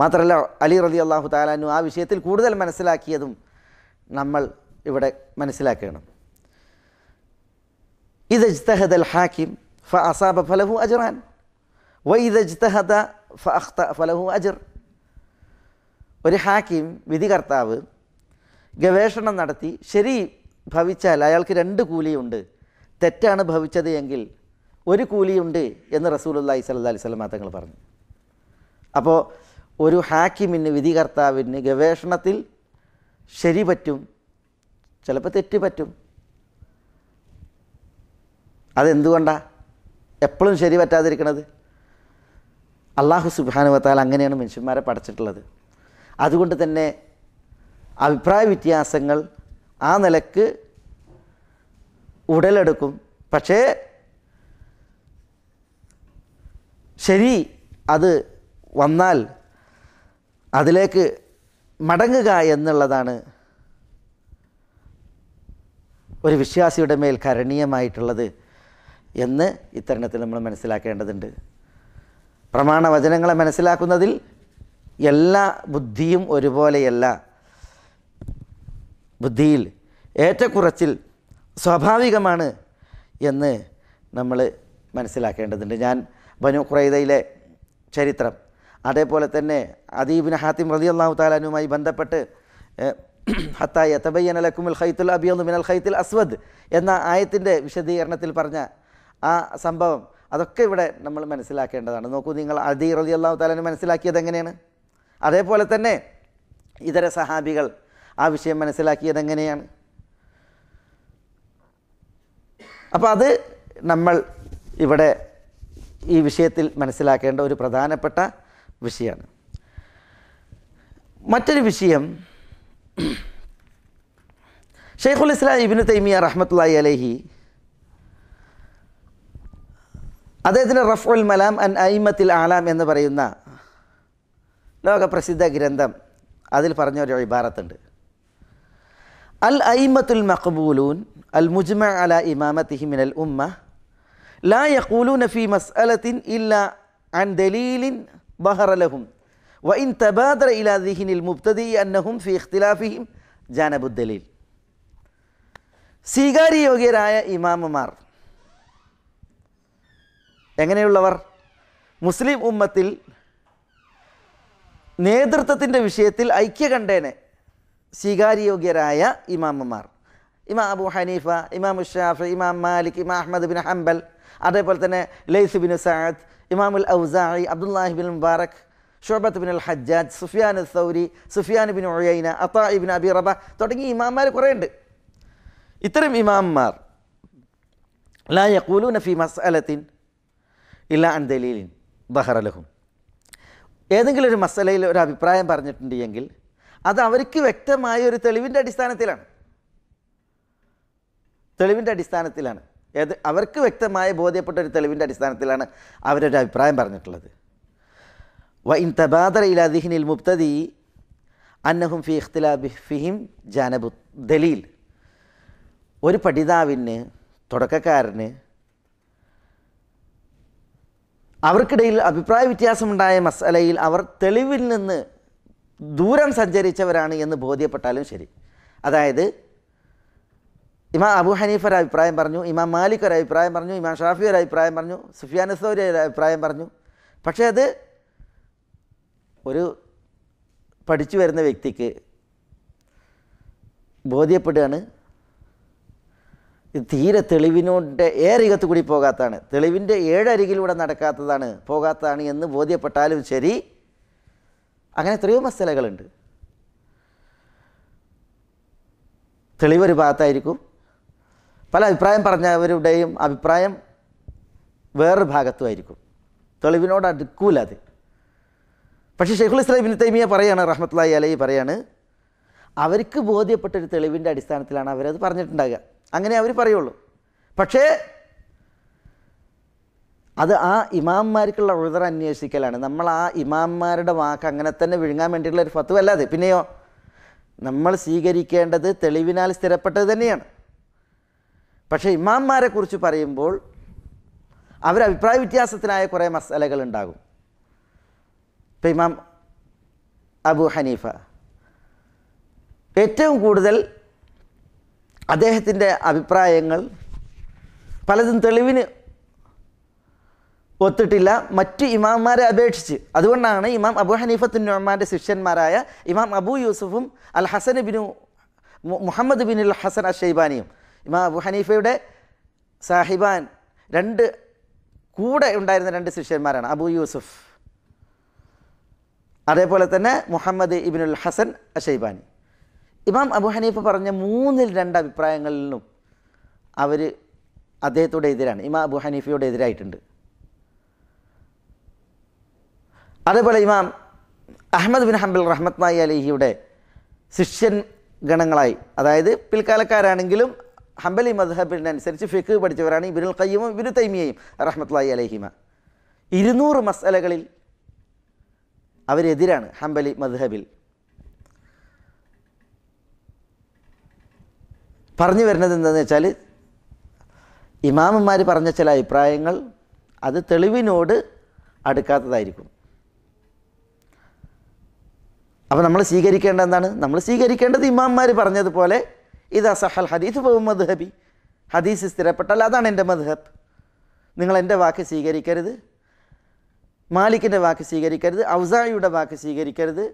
S2: മാത്രമല്ല അലി റളിയല്ലാഹു തആല അൻഹു ആ വിഷയത്തിൽ കൂടുതൽ മനസ്സിലാക്കിയതും നമ്മൾ ഇവിടെ മനസ്സിലാക്കണം. ഇദാ ഇജ്തഹദൽ ഹാകിം ഫഅസാബ ഫലഹു അജ്റാൻ വഇദാ ഇജ്തഹദ ഫഅഖ്ത ഫലഹു അജ്ർ. ഒരു ഹാക്കിം, വിധികർത്താവ്, ഗവേഷണം നടത്തി ശരി ഭവിച്ചാൽ അയാൾക്ക് 2 കൂലിയുണ്ട്, തെറ്റാണ് ഭവിച്ചത് എങ്കിൽ 1 കൂലിയുണ്ട് എന്ന് റസൂലുള്ളാഹി സ്വല്ലല്ലാഹു അലൈഹി വസല്ലം തങ്ങൾ പറഞ്ഞു. അപ്പോൾ ഒരു ഹാക്കിമിന്, വിധികർത്താവിന് ഗവേഷണത്തിൽ ശരി പറ്റും, ചിലപ്പോൾ തെറ്റ് പറ്റും. അതെന്തുകൊണ്ടാണ് എപ്പോഴും ശരി പറ്റാതിരിക്കണത്? അല്ലാഹു സുബ്ഹാനഹു വ തആല അങ്ങനെയാണ് മനുഷ്യന്മാരെ പഠിച്ചിട്ടുള്ളത്. അതുകൊണ്ട് തന്നെ അഭിപ്രായ വ്യത്യാസങ്ങൾ ആ നിലക്ക് ഉടലെടുക്കും. പക്ഷേ ശരി അത് വന്നാൽ അതിലേക്ക് മടങ്ങുക എന്നുള്ളതാണ് ഒരു വിശ്വാസിയുടെ മേൽ കരണീയമായിട്ടുള്ളത് എന്ന് ഇത്തരണത്തിൽ നമ്മൾ മനസ്സിലാക്കേണ്ടതുണ്ട്. പ്രമാണവചനങ്ങളെ മനസ്സിലാക്കുന്നതിൽ എല്ലാ ബുദ്ധിയും ഒരുപോലെയല്ല. ബുദ്ധിയിൽ ഏറ്റക്കുറച്ചിൽ സ്വാഭാവികമാണ് എന്ന് നമ്മൾ മനസ്സിലാക്കേണ്ടതുണ്ട്. ഞാൻ ബനു ഖുറൈദയിലെ ചരിത്രം, അതേപോലെ തന്നെ അദീ ഇബ്നു ഹാത്തിം റളിയല്ലാഹു തആല അൻഹുമായി ബന്ധപ്പെട്ട് ഹത്താ യതബയ്യന ലക്കുമുൽ ഖൈത്തുൽ അബ്യദു മിനൽ ഖൈത്തിൽ അസ്വദ് എന്ന ആയത്തിൻ്റെ വിശദീകരണത്തിൽ പറഞ്ഞ ആ സംഭവം, അതൊക്കെ ഇവിടെ നമ്മൾ മനസ്സിലാക്കേണ്ടതാണ്. നോക്കൂ, നിങ്ങൾ അദീ റളിയല്ലാഹു തആല മനസ്സിലാക്കിയത് എങ്ങനെയാണ്, അതേപോലെ തന്നെ ഇതര സഹാബികൾ ആ വിഷയം മനസ്സിലാക്കിയത് എങ്ങനെയാണ്. അപ്പോൾ അത് നമ്മൾ ഇവിടെ ഈ വിഷയത്തിൽ മനസ്സിലാക്കേണ്ട ഒരു പ്രധാനപ്പെട്ട വിഷയമാണ്. മറ്റൊരു വിഷയം, ഷെയ്ഖുൽ ഇസ്ലാം ഇബ്നു തൈമിയ റഹ്മത്തുള്ളാഹി അലൈഹി അദ്ദേഹത്തിൻ്റെ റഫ്ഉൽ മലാം അൻ അയിമ്മത്തിൽ ആലാം എന്ന് പറയുന്ന ലോകപ്രസിദ്ധ ഗ്രന്ഥം, അതിൽ പറഞ്ഞ ഒരു ഇബാറത്തുണ്ട്. അൽ അയിമ്മത്തുൽ മഖ്ബൂലൂൻ അൽ മുജ്മഅ അലാ ഇമാമത്തിഹി മിനൽ ഉമ്മ ലാ യഖൂലൂന ഫീ മസ്അലത്തിൻ ഇല്ലാ അൻ ദലീലിൻ ബഹറ ലഹും വഇൻ തബാദറ ഇലാ ദിഹ്നിൽ മുബ്തദി അന്നഹും ഫീ ഇഖ്തിലാഫിഹിം ജാനബുദ് ദലീൽ. സ്വീകാര്യയോഗ്യരായ ഇമാമുമാർ എങ്ങനെയുള്ളവർ? മുസ്ലിം ഉമ്മത്തിൽ നേതൃത്വത്തിൻ്റെ വിഷയത്തിൽ ഐക്യകണ്ഠേന സ്വീകാര്യയോഗ്യരായ ഇമാമുമാർ, ഇമാം അബൂ ഹനീഫ, ഇമാം ഷാഫി, ഇമാം മാലിക്, ഇമാം അഹ്മദ് ബിൻ ഹംബൽ, അതേപോലെ തന്നെ ലൈസ് ബിൻ സഅദ്, ഇമാമുൽ ഔസാഇ, അബ്ദുല്ലാഹി ബിൻ മുബാറക്, ഷുഅബത്ത് ബിൻ അൽ ഹജ്ജാജ്, സുഫിയാൻ സൗരി, സുഫിയാൻ ബിൻ ഉയൈന, അതാ ഇബ്നു അബി റബാഹ് തുടങ്ങിയ ഇമാംമാർ കുറേ ഉണ്ട്. ഇത്തരം ഇമാംമാർ ലാ യഖൂലൂന ഫീ മസ്അലത്തിൻ ഇല്ലാ അൻ ദലീലിൻ ബഹറ ലഹും, ഏതെങ്കിലും ഒരു മസലയിൽ ഒരു അഭിപ്രായം പറഞ്ഞിട്ടുണ്ട് എങ്കിൽ അത് അവർക്ക് വ്യക്തമായ ഒരു തെളിവിൻ്റെ അടിസ്ഥാനത്തിലാണ്. അവർക്ക് വ്യക്തമായ ബോധ്യപ്പെട്ട ഒരു തെളിവിൻ്റെ അടിസ്ഥാനത്തിലാണ് അവരൊരു അഭിപ്രായം പറഞ്ഞിട്ടുള്ളത്. വഇൻ തബാദറ ഇലാ ദിഹ്നിൽ മുബ്തദി അന്നഹും ഫീ ഇഖ്തിലാഫിഹിം ജാനബു ദലീൽ. ഒരു പഠിതാവിന്, തുടക്കക്കാരന് അവർക്കിടയിൽ അഭിപ്രായ വ്യത്യാസമുണ്ടായ മസലയിൽ അവർ തെളിവിൽ നിന്ന് ദൂരം സഞ്ചരിച്ചവരാണ് എന്ന് ബോധ്യപ്പെട്ടാലും ശരി. അതായത് ഇമാം അബൂ ഹനീഫ ഒരു അഭിപ്രായം പറഞ്ഞു, ഇമാം മാലിക് ഒരു അഭിപ്രായം പറഞ്ഞു, ഇമാം ഷാഫി ഒരു അഭിപ്രായം പറഞ്ഞു, സുഫിയാൻ സൗരി ഒരു അഭിപ്രായം പറഞ്ഞു. പക്ഷേ അത് ഒരു പഠിച്ചു വരുന്ന വ്യക്തിക്ക് ബോധ്യപ്പെടുകയാണ് ഇത് തീരെ തെളിവിനോട് ഏറികത്ത് കൂടി പോകാത്തതാണ്, തെളിവിൻ്റെ ഏഴരികിലൂടെ പോകാത്തതാണ് എന്ന് ബോധ്യപ്പെട്ടാലും ശരി. അങ്ങനെ എത്രയോ മസലകളുണ്ട്. തെളിവൊരു ഭാഗത്തായിരിക്കും, പല അഭിപ്രായം പറഞ്ഞവരുടെയും അഭിപ്രായം വേറൊരു ഭാഗത്തുമായിരിക്കും, തെളിവിനോട് അടുക്കൂല അത്. പക്ഷേ ഷെയ്ഖുൽ ഇസ്ലാം ഇബ്നു തൈമിയ പറയാണ്, റഹ്മത്തുള്ളാഹി അലൈഹി പറയാണ്, അവർക്ക് ബോധ്യപ്പെട്ടൊരു തെളിവിൻ്റെ അടിസ്ഥാനത്തിലാണ് അവരത് പറഞ്ഞിട്ടുണ്ടാകുക. അങ്ങനെ അവർ പറയുള്ളൂ. പക്ഷേ അത് ആ ഇമാംമാർക്കുള്ള ഉദർ അന്വേഷിക്കലാണ്. നമ്മൾ ആ ഇമാംമാരുടെ വാക്ക് അങ്ങനെ തന്നെ വിഴുങ്ങാൻ വേണ്ടിയിട്ടുള്ള ഒരു ഫത്വ അല്ലാതെ. പിന്നെയോ നമ്മൾ സ്വീകരിക്കേണ്ടത് തെളിവിനാൽ സ്ഥിരപ്പെട്ടത് തന്നെയാണ്. പക്ഷേ ഇമാംമാരെ കുറിച്ച് പറയുമ്പോൾ അഭിപ്രായ വ്യത്യാസത്തിനായ കുറേ മസലകൾ ഉണ്ടാകും. ഇപ്പം ഇമാം അബൂ ഹനീഫ ഏറ്റവും കൂടുതൽ അദ്ദേഹത്തിൻ്റെ അഭിപ്രായങ്ങൾ പലതും തെളിവിന് ഒത്തിട്ടില്ല മറ്റ് ഇമാംമാരെ അപേക്ഷിച്ച്. അതുകൊണ്ടാണ് ഇമാം അബൂ ഹനീഫത്തുൻ നുഅ്മാൻ്റെ ശിഷ്യന്മാരായ ഇമാം അബൂ യൂസുഫും അൽ ഹസൻ ബിനു മുഹമ്മദ് ബിൻ അൽ ഹസൻ അഷൈബാനിയും, ഇമാം അബൂ ഹനീഫയുടെ സാഹിബാൻ, കൂടെ ഉണ്ടായിരുന്ന രണ്ട് ശിഷ്യന്മാരാണ് അബൂ യൂസുഫ്, അതേപോലെ തന്നെ മുഹമ്മദ് ഇബ്നുൽ ഹസൻ അഷൈബാനി. ഇമാം അബൂ ഹനീഫ പറഞ്ഞ 2 അഭിപ്രായങ്ങളിലും അവർ അദ്ദേഹത്തോട് എതിരാണ്, ഇമാം അബൂ ഹനീഫയോട് എതിരായിട്ടുണ്ട്. അതേപോലെ ഇമാം അഹ്മദ് ബിൻ ഹംബൽ റഹ്മത്തുള്ളാഹി അലൈഹിയുടെ ശിഷ്യൻ ഗണങ്ങളായി, അതായത് പിൽക്കാലക്കാരാണെങ്കിലും ഹംബലി മദ്ഹബിനനുസരിച്ച് ഫിഖ് പഠിച്ചവരാണ് ഇബ്നുൽ ഖയ്യിമും ഇബ്നു തൈമിയയും റഹ്മത്തുള്ളാഹി അലൈഹിമ. 200 മസ്അലകളിൽ അവരെതിരാണ് ഹംബലി മദ്ഹബിൽ. പറഞ്ഞു വരുന്നത് എന്താണെന്ന് വെച്ചാൽ ഇമാമന്മാർ പറഞ്ഞ ചില അഭിപ്രായങ്ങൾ അത് തെളിവിനോട് അടുക്കാത്തതായിരിക്കും. അപ്പോൾ നമ്മൾ സ്വീകരിക്കേണ്ടത് എന്താണ്? നമ്മൾ സ്വീകരിക്കേണ്ടത് ഇമാമന്മാർ പറഞ്ഞതുപോലെ ഇദാ സഹൽ ഹദീസ് ഫഹുവ മദ്ഹബി, ഹദീസ് സ്ഥിരപ്പെട്ടാൽ അതാണ് എൻ്റെ മദ്ഹബ്. നിങ്ങൾ എൻ്റെ വാക്ക് സ്വീകരിക്കരുത്, മാലിക്കിൻ്റെ വാക്ക് സ്വീകരിക്കരുത്, ഔസാഇയുടെ വാക്ക് സ്വീകരിക്കരുത്,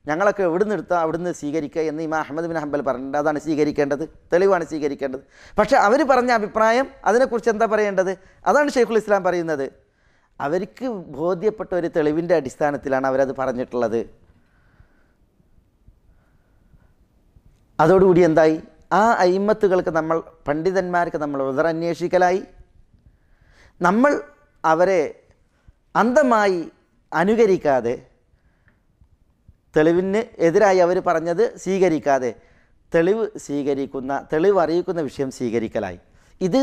S2: ഞങ്ങളൊക്കെ എവിടുന്ന് എടുത്തോ അവിടുന്ന് സ്വീകരിക്കുക എന്ന് ഇമാം അഹ്മദ് ബിൻ ഹംബൽ പറഞ്ഞിട്ടുണ്ട്. അതാണ് സ്വീകരിക്കേണ്ടത്, തെളിവാണ് സ്വീകരിക്കേണ്ടത്. പക്ഷേ അവർ പറഞ്ഞ അഭിപ്രായം അതിനെക്കുറിച്ച് എന്താ പറയേണ്ടത്? അതാണ് ഷെയ്ഖുൽ ഇസ്ലാം പറയുന്നത്. അവർക്ക് ബോധ്യപ്പെട്ട ഒരു തെളിവിൻ്റെ അടിസ്ഥാനത്തിലാണ് അവരത് പറഞ്ഞിട്ടുള്ളത്. അതോടുകൂടി എന്തായി? ആ അയിമ്മത്തുകൾക്ക് നമ്മൾ, പണ്ഡിതന്മാർക്ക് നമ്മൾ ഉദർ അന്വേഷിക്കലായി. നമ്മൾ അവരെ അന്ധമായി അനുകരിക്കാതെ, തെളിവിന് എതിരായി അവർ പറഞ്ഞത് സ്വീകരിക്കാതെ തെളിവ് അറിയിക്കുന്ന വിഷയം സ്വീകരിക്കലായി. ഇത്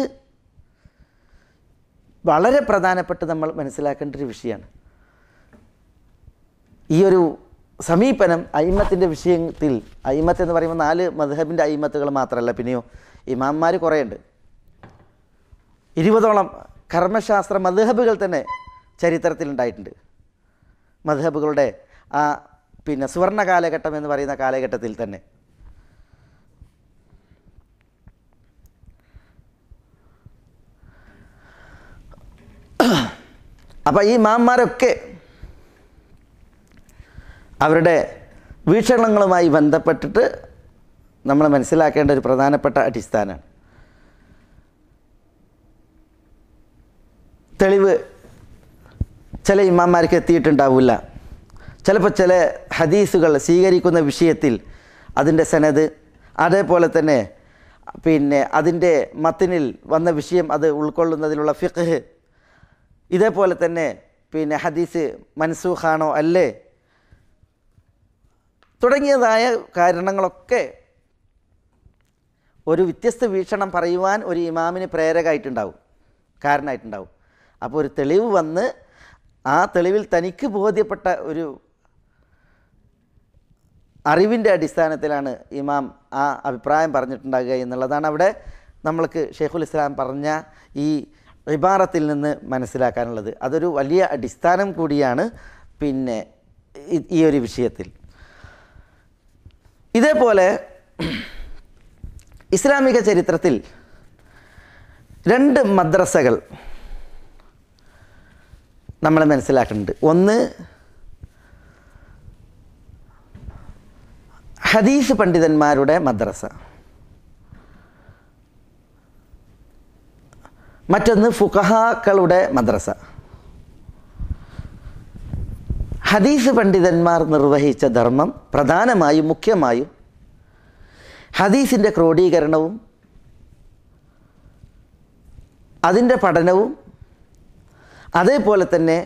S2: വളരെ പ്രധാനപ്പെട്ട് നമ്മൾ മനസ്സിലാക്കേണ്ട ഒരു വിഷയമാണ്. ഈ ഒരു സമീപനം അയിമ്മത്തിൻ്റെ വിഷയത്തിൽ, അയിമ്മത്ത് എന്ന് പറയുമ്പോൾ 4 മദ്ഹബിൻ്റെ അയിമ്മത്തുകൾ മാത്രമല്ല, പിന്നെയോ ഇമാംമാർ കുറേയുണ്ട്. 20ഓളം കർമ്മശാസ്ത്ര മദ്ഹബുകൾ തന്നെ ചരിത്രത്തിലുണ്ടായിട്ടുണ്ട്. മദ്ഹബുകളുടെ ആ സുവർണ കാലഘട്ടം എന്ന് പറയുന്ന കാലഘട്ടത്തിൽ തന്നെ. അപ്പോൾ ഈ ഇമാംമാരൊക്കെ അവരുടെ വീക്ഷണങ്ങളുമായി ബന്ധപ്പെട്ടിട്ട് നമ്മൾ മനസ്സിലാക്കേണ്ട ഒരു പ്രധാനപ്പെട്ട അടിസ്ഥാനമാണ്. തെളിവ് ചില ഇമാംമാർക്ക് എത്തിയിട്ടുണ്ടാവില്ല. ചിലപ്പോൾ ചില ഹദീസുകൾ സ്വീകരിക്കുന്ന വിഷയത്തിൽ അതിൻ്റെ സനദ്, അതേപോലെ തന്നെ അതിൻ്റെ മത്തിനിൽ വന്ന വിഷയം അത് ഉൾക്കൊള്ളുന്നതിലുള്ള ഫിഖ്ഹ്, ഇതേപോലെ തന്നെ ഹദീസ് മൻസൂഖാണോ അല്ലേ തുടങ്ങിയതായ കാരണങ്ങളൊക്കെ ഒരു വ്യത്യസ്ത വീക്ഷണം പറയുവാൻ ഒരു ഇമാമിന് പ്രേരകമായിട്ടുണ്ടാവും, കാരണമായിട്ടുണ്ടാവും. അപ്പോൾ ഒരു തെളിവ് വന്ന് ആ തെളിവിൽ തനിക്ക് ബോധ്യപ്പെട്ട ഒരു അറിവിൻ്റെ അടിസ്ഥാനത്തിലാണ് ഇമാം ആ അഭിപ്രായം പറഞ്ഞിട്ടുണ്ടാകുക എന്നുള്ളതാണ് അവിടെ നമ്മൾക്ക് ഷെയ്ഖുൽ ഇസ്ലാം പറഞ്ഞ ഈ ഇബാറത്തിൽ നിന്ന് മനസ്സിലാക്കാനുള്ളത്. അതൊരു വലിയ അടിസ്ഥാനം കൂടിയാണ് ഈ ഒരു വിഷയത്തിൽ. ഇതേപോലെ ഇസ്ലാമിക ചരിത്രത്തിൽ 2 മദ്രസകൾ നമ്മൾ മനസ്സിലാക്കുന്നുണ്ട്. ഒന്ന് ഹദീസ് പണ്ഡിതന്മാരുടെ മദ്രസ, മറ്റൊന്ന് ഫുഖഹാക്കളുടെ മദ്രസ. ഹദീസ് പണ്ഡിതന്മാർ നിർവഹിച്ച ധർമ്മം പ്രധാനമായും മുഖ്യമായും ഹദീസിൻ്റെ ക്രോഡീകരണവും അതിൻ്റെ പഠനവും, അതേപോലെ തന്നെ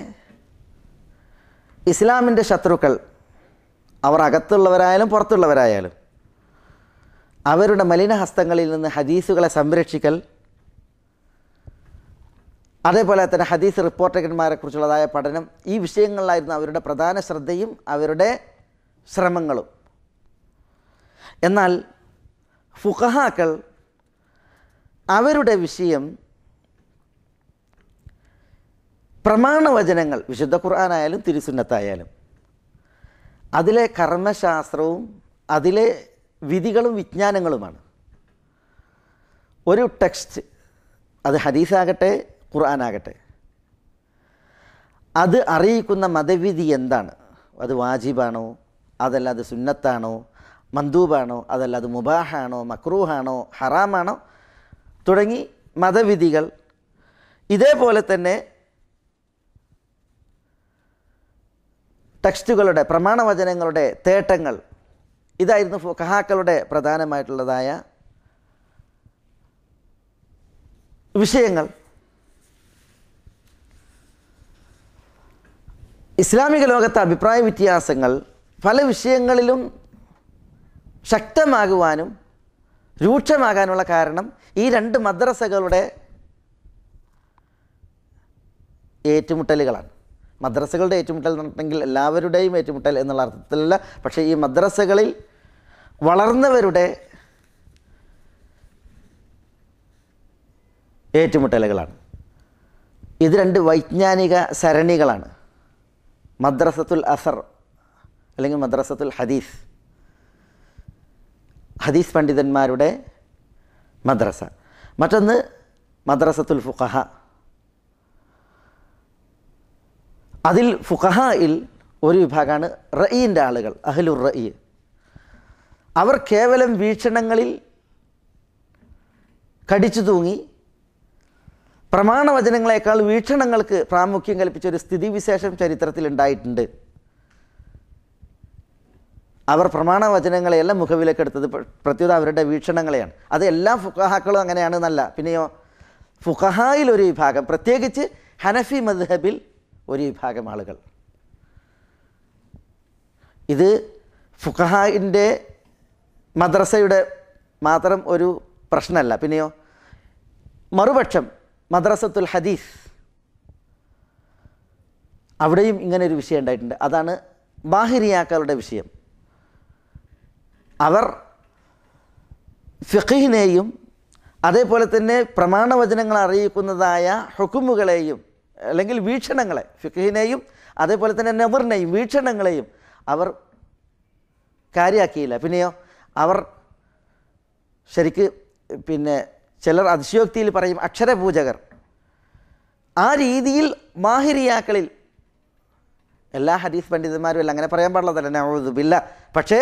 S2: ഇസ്ലാമിൻ്റെ ശത്രുക്കൾ, അവർ അകത്തുള്ളവരായാലും പുറത്തുള്ളവരായാലും, അവരുടെ മലിനഹസ്തങ്ങളിൽ നിന്ന് ഹദീസുകളെ സംരക്ഷിക്കൽ, അതേപോലെ തന്നെ ഹദീസ് റിപ്പോർട്ടർമാരെക്കുറിച്ചുള്ളതായ പഠനം, ഈ വിഷയങ്ങളിലായിരുന്നു അവരുടെ പ്രധാന ശ്രദ്ധയും അവരുടെ ശ്രമങ്ങളും. എന്നാൽ ഫുഖഹാക്കൾ അവരുടെ വിഷയം പ്രമാണവചനങ്ങൾ, വിശുദ്ധ ഖുർആനായാലും തിരുസുന്നത്തായാലും, അതിലെ കർമ്മശാസ്ത്രവും അതിലെ വിധികളും വിജ്ഞാനങ്ങളുമാണ്. ഒരു ടെക്സ്റ്റ്, അത് ഹദീസാകട്ടെ ഖുർആനാകട്ടെ, അത് അറിയിക്കുന്ന മതവിധി എന്താണ്? അത് വാജിബാണോ, അതല്ല അത് സുന്നത്താണോ, മന്ദൂബാണോ, അതല്ല അത് മുബാഹാണോ, മക്രൂഹാണോ, ഹറാമാണോ തുടങ്ങി മതവിധികൾ. ഇതേപോലെ തന്നെ ടെക്സ്റ്റുകളുടെ, പ്രമാണവചനങ്ങളുടെ തേട്ടങ്ങൾ, ഇതായിരുന്നു ഫുഖഹാക്കളുടെ പ്രധാനമായിട്ടുള്ളതായ വിഷയങ്ങൾ. ഇസ്ലാമിക ലോകത്തെ അഭിപ്രായ വ്യത്യാസങ്ങൾ പല വിഷയങ്ങളിലും ശക്തമാകുവാനും രൂക്ഷമാകാനുള്ള കാരണം ഈ 2 മദ്രസകളുടെ ഏറ്റുമുട്ടലുകളാണ്. മദ്രസകളുടെ ഏറ്റുമുട്ടൽ നടത്തണമെങ്കിൽ എല്ലാവരുടെയും ഏറ്റുമുട്ടൽ എന്നുള്ള അർത്ഥത്തിലല്ല, പക്ഷേ ഈ മദ്രസകളിൽ വളർന്നവരുടെ ഏറ്റുമുട്ടലുകളാണ്. ഇത് രണ്ട് വൈജ്ഞാനിക സരണികളാണ്. മദ്രസത്തുൽ അസർ അല്ലെങ്കിൽ മദ്രസത്തുൽ ഹദീസ്, ഹദീസ് പണ്ഡിതന്മാരുടെ മദ്രസ. മറ്റൊന്ന് മദ്രസത്തുൽ ഫുഖഹ. അതിൽ ഫുഖഹയിൽ ഒരു വിഭാഗമാണ് റഈൻ്റെ ആളുകൾ, അഹ്ലുർ റഈ. അവർ കേവലം വീക്ഷണങ്ങളിൽ കടിച്ചു തൂങ്ങി പ്രമാണവചനങ്ങളെക്കാൾ വീക്ഷണങ്ങൾക്ക് പ്രാമുഖ്യം കൽപ്പിച്ചൊരു സ്ഥിതിവിശേഷം ചരിത്രത്തിൽ ഉണ്ടായിട്ടുണ്ട്. അവർ പ്രമാണവചനങ്ങളെയെല്ലാം മുഖവിലേക്കെടുത്തത് പ്രത്യേക അവരുടെ വീക്ഷണങ്ങളെയാണ്. അത് എല്ലാ ഫുഖഹാക്കളും അങ്ങനെയാണെന്നല്ല. പിന്നെയോ ഫുഖഹായിൽ ഒരു വിഭാഗം, പ്രത്യേകിച്ച് ഹനഫി മദ്ഹബിൽ ഒരു വിഭാഗം ആളുകൾ, ഇത് ഫുഖഹായിൻ്റെ മദ്രസയുടെ മാത്രം ഒരു പ്രശ്നമല്ല. പിന്നെയോ മറുപക്ഷം മദ്രസത്തുൽ ഹദീസ്, അവിടെയും ഇങ്ങനെ ഒരു വിഷയം ഉണ്ടായിട്ടുണ്ട്. അതാണ് ബാഹിരിയാക്കളുടെ വിഷയം. അവർ ഫിഖഹിനെയും അതേപോലെ തന്നെ പ്രമാണവചനങ്ങൾ അറിയിക്കുന്നതായ ഹുക്കുമുകളെയും അല്ലെങ്കിൽ വീക്ഷണങ്ങളെ, ഫിഖഹിനെയും അതേപോലെ തന്നെ നദറിനെയും വീക്ഷണങ്ങളെയും അവർ കാര്യമാക്കിയില്ല. പിന്നെയോ അവർ ശരിക്ക് ചിലർ അതിശയോക്തിയിൽ പറയും അക്ഷരപൂജകർ. ആ രീതിയിൽ മാഹിരിയാക്കളിൽ എല്ലാ ഹദീസ് പണ്ഡിതന്മാരും എല്ലാം അങ്ങനെ പറയാൻ പാടുള്ളതല്ല, നഊദു ബില്ലാഹ്. പക്ഷേ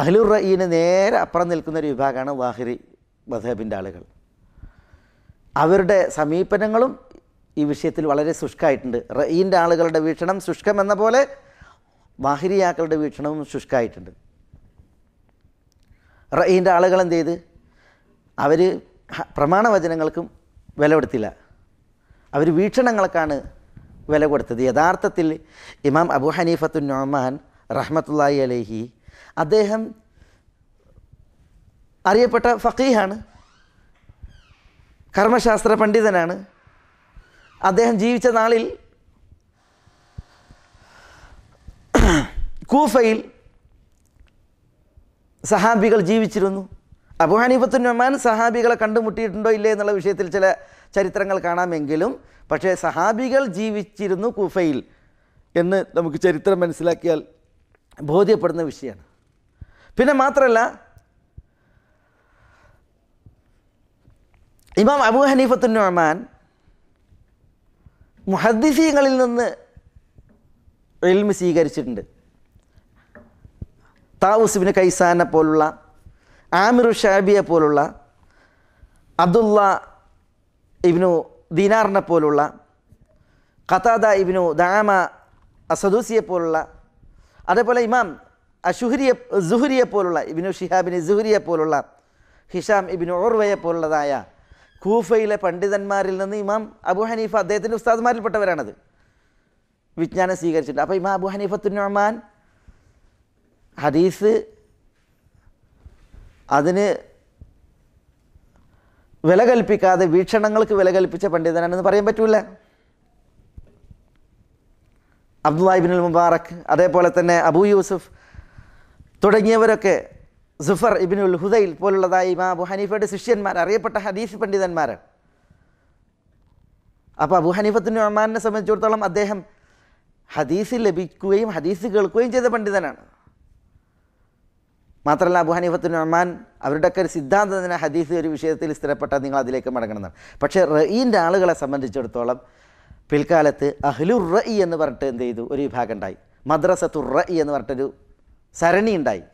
S2: അഹ്ലുർ റഈന് നേരെ അപ്പുറം നിൽക്കുന്നൊരു വിഭാഗമാണ് വാഹിരി മദ്ഹബിൻ്റെ ആളുകൾ. അവരുടെ സമീപനങ്ങളും ഈ വിഷയത്തിൽ വളരെ ശുഷ്കായിട്ടുണ്ട്. റഈൻ്റെ ആളുകളുടെ വീക്ഷണം ശുഷ്കം എന്ന പോലെ വാഹിരിയാക്കളുടെ വീക്ഷണവും ശുഷ്കായിട്ടുണ്ട്. റഈൻ്റെ ആളുകൾ എന്ത് ചെയ്ത്, അവർ പ്രമാണവചനങ്ങൾക്കും വില കൊടുത്തില്ല, അവർ വീക്ഷണങ്ങൾക്കാണ് വില കൊടുത്തത്. യഥാർത്ഥത്തിൽ ഇമാം അബൂ ഹനീഫത്തുൻ നുഅ്മാൻ റഹ്മത്തുള്ളാഹി അലൈഹി അദ്ദേഹം അറിയപ്പെട്ട ഫഖീഹാണ്, കർമ്മശാസ്ത്ര പണ്ഡിതനാണ്. അദ്ദേഹം ജീവിച്ച നാളിൽ കൂഫയിൽ സഹാബികൾ ജീവിച്ചിരുന്നു. അബൂ ഹനീഫത്തുൻ നുഅ്മാൻ സഹാബികളെ കണ്ടുമുട്ടിയിട്ടുണ്ടോ ഇല്ലേ എന്നുള്ള വിഷയത്തിൽ ചില ചരിത്രങ്ങൾ കാണാമെങ്കിലും, പക്ഷേ സഹാബികൾ ജീവിച്ചിരുന്നു കൂഫയിൽ എന്ന് നമുക്ക് ചരിത്രം മനസ്സിലാക്കിയാൽ ബോധ്യപ്പെടുന്ന വിഷയമാണ്. പിന്നെ മാത്രമല്ല, ഇമാം അബൂ ഹനീഫത്തുൻ നുഅ്മാൻ മുഹദ്ദിസീങ്ങളിൽ നിന്ന് ഇൽമ് സ്വീകരിച്ചിട്ടുണ്ട്. താവൂസ് ഇബ്നു കൈസാനെ പോലുള്ള, ആമിറു ഷാബിയെ പോലുള്ള, അബ്ദുള്ള ഇബ്നു ദീനാറിനെ പോലുള്ള, ഖതാദ ഇബ്നു ദഅമ അസദൂസിയെ പോലുള്ള, അതേപോലെ ഇമാം സുഹരിയെ പോലുള്ള, ഇബ്നു ഷിഹാബിന് സുഹരിയെ പോലുള്ള, ഹിഷാം ഇബ്നു ഉർവയെ പോലുള്ളതായ കൂഫയിലെ പണ്ഡിതന്മാരിൽ നിന്ന് ഇമാം അബൂ ഹനീഫ അദ്ദേഹത്തിൻ്റെ ഉസ്താദ്മാരിൽപ്പെട്ടവരാണത്, വിജ്ഞാനം സ്വീകരിച്ചിട്ടുണ്ട്. അപ്പോൾ ഇമാം അബൂ ഹനീഫത്തുൻ നുഅ്മാൻ ഹദീസ് അതിന് വില കൽപ്പിക്കാതെ വീക്ഷണങ്ങൾക്ക് വില കൽപ്പിച്ച പണ്ഡിതനാണെന്ന് പറയാൻ പറ്റൂല. അബ്ദുല്ലാഹി ഇബ്നുൽ മുബാറക്, അതേപോലെ തന്നെ അബൂ യൂസുഫ് തുടങ്ങിയവരൊക്കെ, സുഫർ ഇബ്നുൽ ഹുദൈൽ പോലുള്ളതായ ഇമാം അബൂ ഹനീഫയുടെ ശിഷ്യന്മാർ, അറിയപ്പെട്ട ഹദീസ് പണ്ഡിതന്മാരാണ്. അപ്പോൾ അബൂ ഹനീഫത്തുൻ നുഅ്മാനെ സംബന്ധിച്ചിടത്തോളം അദ്ദേഹം ഹദീസ് ലഭിക്കുകയും ഹദീസ് കേൾക്കുകയും ചെയ്ത പണ്ഡിതനാണ്. മാത്രമല്ല അബൂ ഹനീഫത്തുൻ നുഅ്മാൻ അവരുടെയൊക്കെ ഒരു സിദ്ധാന്തം തന്നെ ഹദീസ് ഒരു വിഷയത്തിൽ സ്ഥിരപ്പെട്ടാൽ നിങ്ങൾ അതിലേക്ക് മടങ്ങണമെന്നാണ്. പക്ഷേ റഈൻ്റെ ആളുകളെ സംബന്ധിച്ചിടത്തോളം പിൽക്കാലത്ത് അഹ്ലുർ റഈ എന്ന് പറഞ്ഞിട്ട് എന്ത് ചെയ്തു, ഒരു വിഭാഗം ഉണ്ടായി. മദ്രസത്തുർ റഈ എന്ന് പറഞ്ഞിട്ടൊരു സരണി ഉണ്ടായി.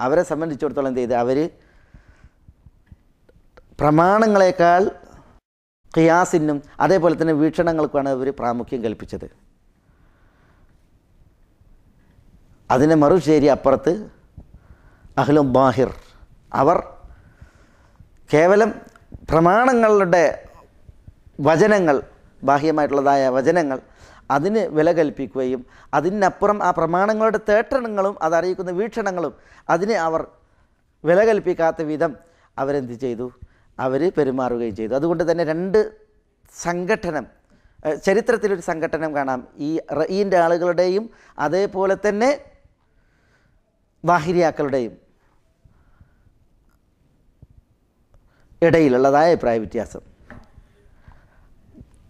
S2: അവരെ സംബന്ധിച്ചിടത്തോളം എന്ത് ചെയ്ത്, അവർ പ്രമാണങ്ങളെക്കാൾ ഖിയാസിനും അതേപോലെ തന്നെ വീക്ഷണങ്ങൾക്കാണ് അവർ പ്രാമുഖ്യം കൽപ്പിച്ചത്. അതിനെ മറുചേരി അപ്പുറത്ത് അഹ്ലുൽ ബാഹിർ, അവർ കേവലം പ്രമാണങ്ങളുടെ വചനങ്ങൾ, ബാഹ്യമായിട്ടുള്ളതായ വചനങ്ങൾ, അതിന് വില കൽപ്പിക്കുകയും അതിനപ്പുറം ആ പ്രമാണങ്ങളുടെ തേട്ടണങ്ങളും അതറിയിക്കുന്ന വീക്ഷണങ്ങളും അതിന് അവർ വില കൽപ്പിക്കാത്ത വിധം അവരെന്ത് ചെയ്തു, അവർ പെരുമാറുകയും ചെയ്തു. അതുകൊണ്ട് തന്നെ രണ്ട് സംഘടനം, ചരിത്രത്തിലൊരു സംഘടനം കാണാം, ഈ റഈൻ്റെ ആളുകളുടെയും അതേപോലെ തന്നെ വാഹിരിയാക്കളുടെയും. ഇടയിലുള്ളതായ അഭിപ്രായ വ്യത്യാസം.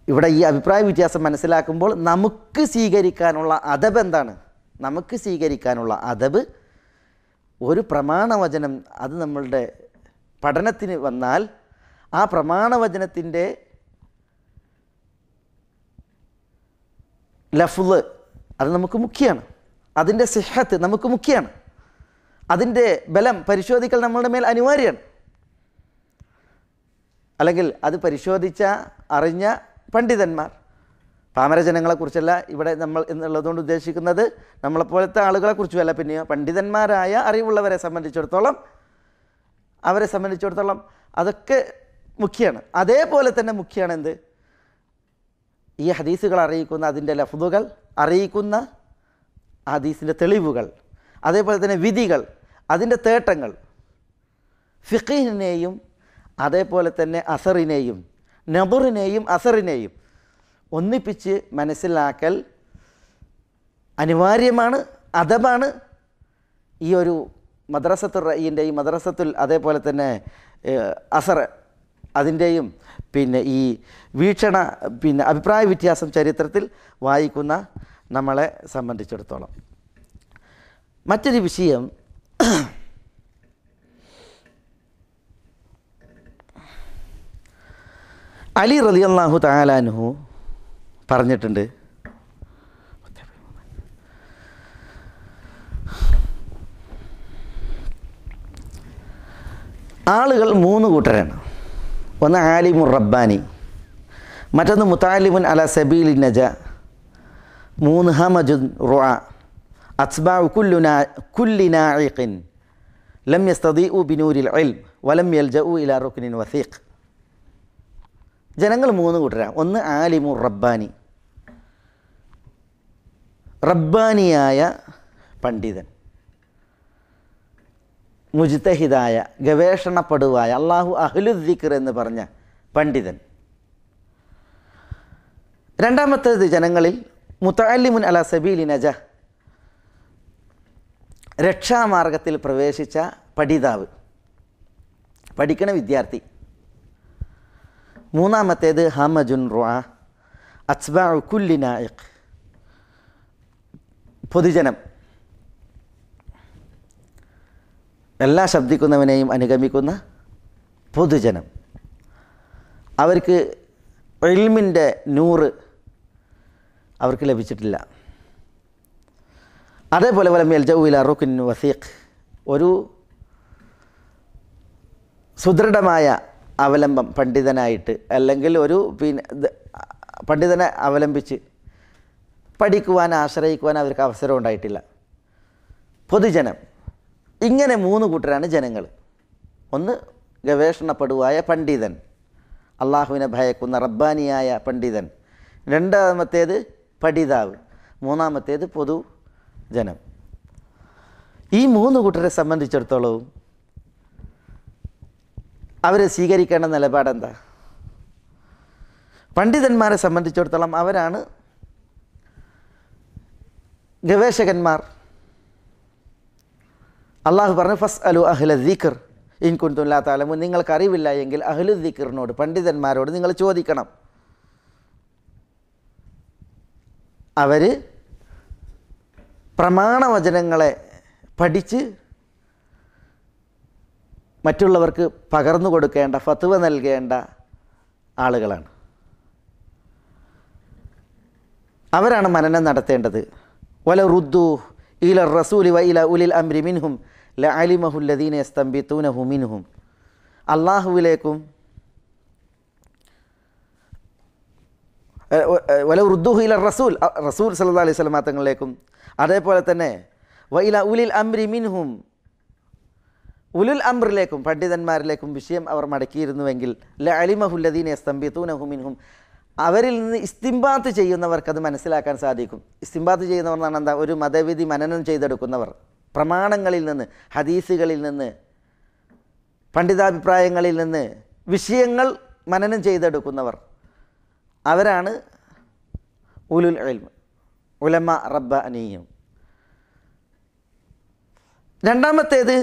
S2: ഇവിടെ ഈ അഭിപ്രായ വ്യത്യാസം മനസ്സിലാക്കുമ്പോൾ നമുക്ക് സ്വീകരിക്കാനുള്ള അദബ് എന്താണ്? നമുക്ക് സ്വീകരിക്കാനുള്ള അദബ് ഒരു പ്രമാണവചനം അത് നമ്മളുടെ പഠനത്തിന് വന്നാൽ ആ പ്രമാണവചനത്തിൻ്റെ ലഫ്ള് അത് നമുക്ക് മുഖ്യമാണ്. അതിൻ്റെ സിഹത്ത് നമുക്ക് മുഖ്യമാണ്. അതിൻ്റെ ബലം പരിശോധിക്കൽ നമ്മളുടെ മേൽ അനിവാര്യമാണ്. അല്ലെങ്കിൽ അത് പരിശോധിച്ച അറിഞ്ഞ പണ്ഡിതന്മാർ, പാമരജനങ്ങളെക്കുറിച്ചല്ല ഇവിടെ നമ്മൾ എന്നുള്ളതുകൊണ്ട് ഉദ്ദേശിക്കുന്നത് നമ്മളെപ്പോലത്തെ ആളുകളെക്കുറിച്ചുമല്ല, പിന്നെയോ പണ്ഡിതന്മാരായ അറിവുള്ളവരെ സംബന്ധിച്ചിടത്തോളം അതൊക്കെ മുഖ്യമാണ്. അതേപോലെ തന്നെ മുഖ്യമാണ് എന്ത്? ഈ ഹദീസുകൾ അറിയിക്കുന്ന അതിൻ്റെ ലഫ്ളുകൾ, അറിയിക്കുന്ന ഹദീസിൻ്റെ തെളിവുകൾ, അതേപോലെ തന്നെ വിധികൾ, അതിൻ്റെ തേട്ടങ്ങൾ, ഫിഖീഹിനെയും അതേപോലെ തന്നെ അസറിനെയും നബറിനെയും അസറിനെയും ഒന്നിപ്പിച്ച് മനസ്സിലാക്കൽ അനിവാര്യമാണ്, അദബാണ്. ഈ ഒരു മദ്രസത്തുൽ റഈൻ്റെയും മദ്രസത്തുൽ അതേപോലെ തന്നെ അസർ അതിൻ്റെയും ഈ വീക്ഷണ അഭിപ്രായ വ്യത്യാസം ചരിത്രത്തിൽ വായിക്കുന്ന നമ്മളെ സംബന്ധിച്ചിടത്തോളം. മറ്റൊരു വിഷയം, അലി റളിയല്ലാഹു തആല അൻഹു പറഞ്ഞിട്ടുണ്ട്, ആളുകൾ 3 കൂട്ടരാണ്. ഒന്ന് ആലിമുർ റബ്ബാനി, മറ്റൊന്ന് മുതഅല്ലിമുൻ അലാ സബീലി നജ, 3 ഹമജുൻ റുആ, അത്ബാഉ കുല്ലി നാഇഖിൻ ലം യസ്തദീഉ ബിനൂരിൽ ഇൽം വലം യൽജഉ ഇലാ റുക്നിൻ വസീഖ്. ജനങ്ങൾ 3 കൂട്ടരാണ്. ഒന്ന് ആലിമുർ റബ്ബാനി, റബ്ബാനിയായ പണ്ഡിതൻ, മുജ്തഹിദായ ഗവേഷണപ്പെടുവായ അല്ലാഹു അഹ്ലുൽ ദിക്ർ എന്ന് പറഞ്ഞ പണ്ഡിതൻ. രണ്ടാമത്തേത് ജനങ്ങളിൽ മുതഅല്ലിമുൻ അലാ സബീലി നജ, രക്ഷാമാർഗത്തിൽ പ്രവേശിച്ച പഠിതാവ്, പഠിക്കണ വിദ്യാർത്ഥി. മൂന്നാമത്തേത് ഹമജുൻ റുആ അത്ബാഉ കുല്ലി നാഇഖ്, പൊതുജനം, എല്ലാ ശബ്ദിക്കുന്നവനെയും അനുഗമിക്കുന്ന പൊതുജനം. അവർക്ക് ഇൽമിൻ്റെ നൂറ് അവർക്ക് ലഭിച്ചിട്ടില്ല. അതേപോലെ വലം യൽജഉ ഇലാ റുക്നിൻ വസീഖ്, ഒരു സുദൃഢമായ അവലംബം പണ്ഡിതനായിട്ട് അല്ലെങ്കിൽ ഒരു പണ്ഡിതനെ അവലംബിച്ച് പഠിക്കുവാൻ ആശ്രയിക്കുവാൻ അവർക്ക് അവസരം ഉണ്ടായിട്ടില്ല. പൊതുജനം, ഇങ്ങനെ 3 കൂട്ടരാണ് ജനങ്ങൾ. ഒന്ന് ഗവേഷണപ്പെടുവായ പണ്ഡിതൻ, അള്ളാഹുവിനെ ഭയക്കുന്ന റബ്ബാനിയായ പണ്ഡിതൻ. രണ്ടാമത്തേത് പഠിതാവ്. മൂന്നാമത്തേത് പൊതുജനം. ഈ 3 കൂട്ടരെ സംബന്ധിച്ചിടത്തോളവും അവർ സ്വീകരിക്കേണ്ട നിലപാടെന്താ? പണ്ഡിതന്മാരെ സംബന്ധിച്ചിടത്തോളം അവരാണ് ഗവേഷകന്മാർ. അള്ളാഹു പറഞ്ഞു, ഫസ്അലു അഹ്ല ദിക്ർ ഇൻ കുൻതും ലാ തഅലമൂൻ, നിങ്ങൾക്ക് അറിവില്ല എങ്കിൽ അഹ്ലു ദിക്റിനോട്, പണ്ഡിതന്മാരോട് നിങ്ങൾ ചോദിക്കണം. അവർ പ്രമാണവചനങ്ങളെ പഠിച്ച് മറ്റുള്ളവർക്ക് പകർന്നു കൊടുക്കേണ്ട, ഫത്വ നൽകേണ്ട ആളുകളാണ്. അവരാണ് മനനം നടത്തേണ്ടത്. വല റുദ്ദു ഇല റസൂലി വ ഇല ഉലിൽ അംരി മിൻഹും ലഅലിമഹു അല്ലദീന യസ്തംബിതൂനഹു മിൻഹും, അല്ലാഹുവിലേക്കും വല റുദ്ദുഹു ഇല റസൂൽ സല്ലല്ലാഹു അലൈഹി വസല്ലം തങ്ങളിലേക്കും, അതേപോലെ തന്നെ വ ഇല ഉലിൽ അംരി മിൻഹും, ഉലുൽ അംറിലേക്കും പണ്ഡിതന്മാരിലേക്കും വിഷയം അവർ മടക്കിയിരുന്നുവെങ്കിൽ ലഅലിമഹു അല്ലദീന യസ്തംബിതൂനഹു മിൻഹും, അവരിൽ നിന്ന് ഇസ്തിംബാത്ത് ചെയ്യുന്നവർക്ക് അത് മനസ്സിലാക്കാൻ സാധിക്കും. ഇസ്തിംബാത്ത് ചെയ്യുന്നവർ എന്നാണ് എന്താ? ഒരു മതവിധി മനനം ചെയ്തെടുക്കുന്നവർ, പ്രമാണങ്ങളിൽ നിന്ന്, ഹദീസുകളിൽ നിന്ന്, പണ്ഡിതാഭിപ്രായങ്ങളിൽ നിന്ന് വിഷയങ്ങൾ മനനം ചെയ്തെടുക്കുന്നവർ, അവരാണ് ഉലുൽ ഇൽം, ഉലമ റബ്ബാനിയും. രണ്ടാമത്തേത്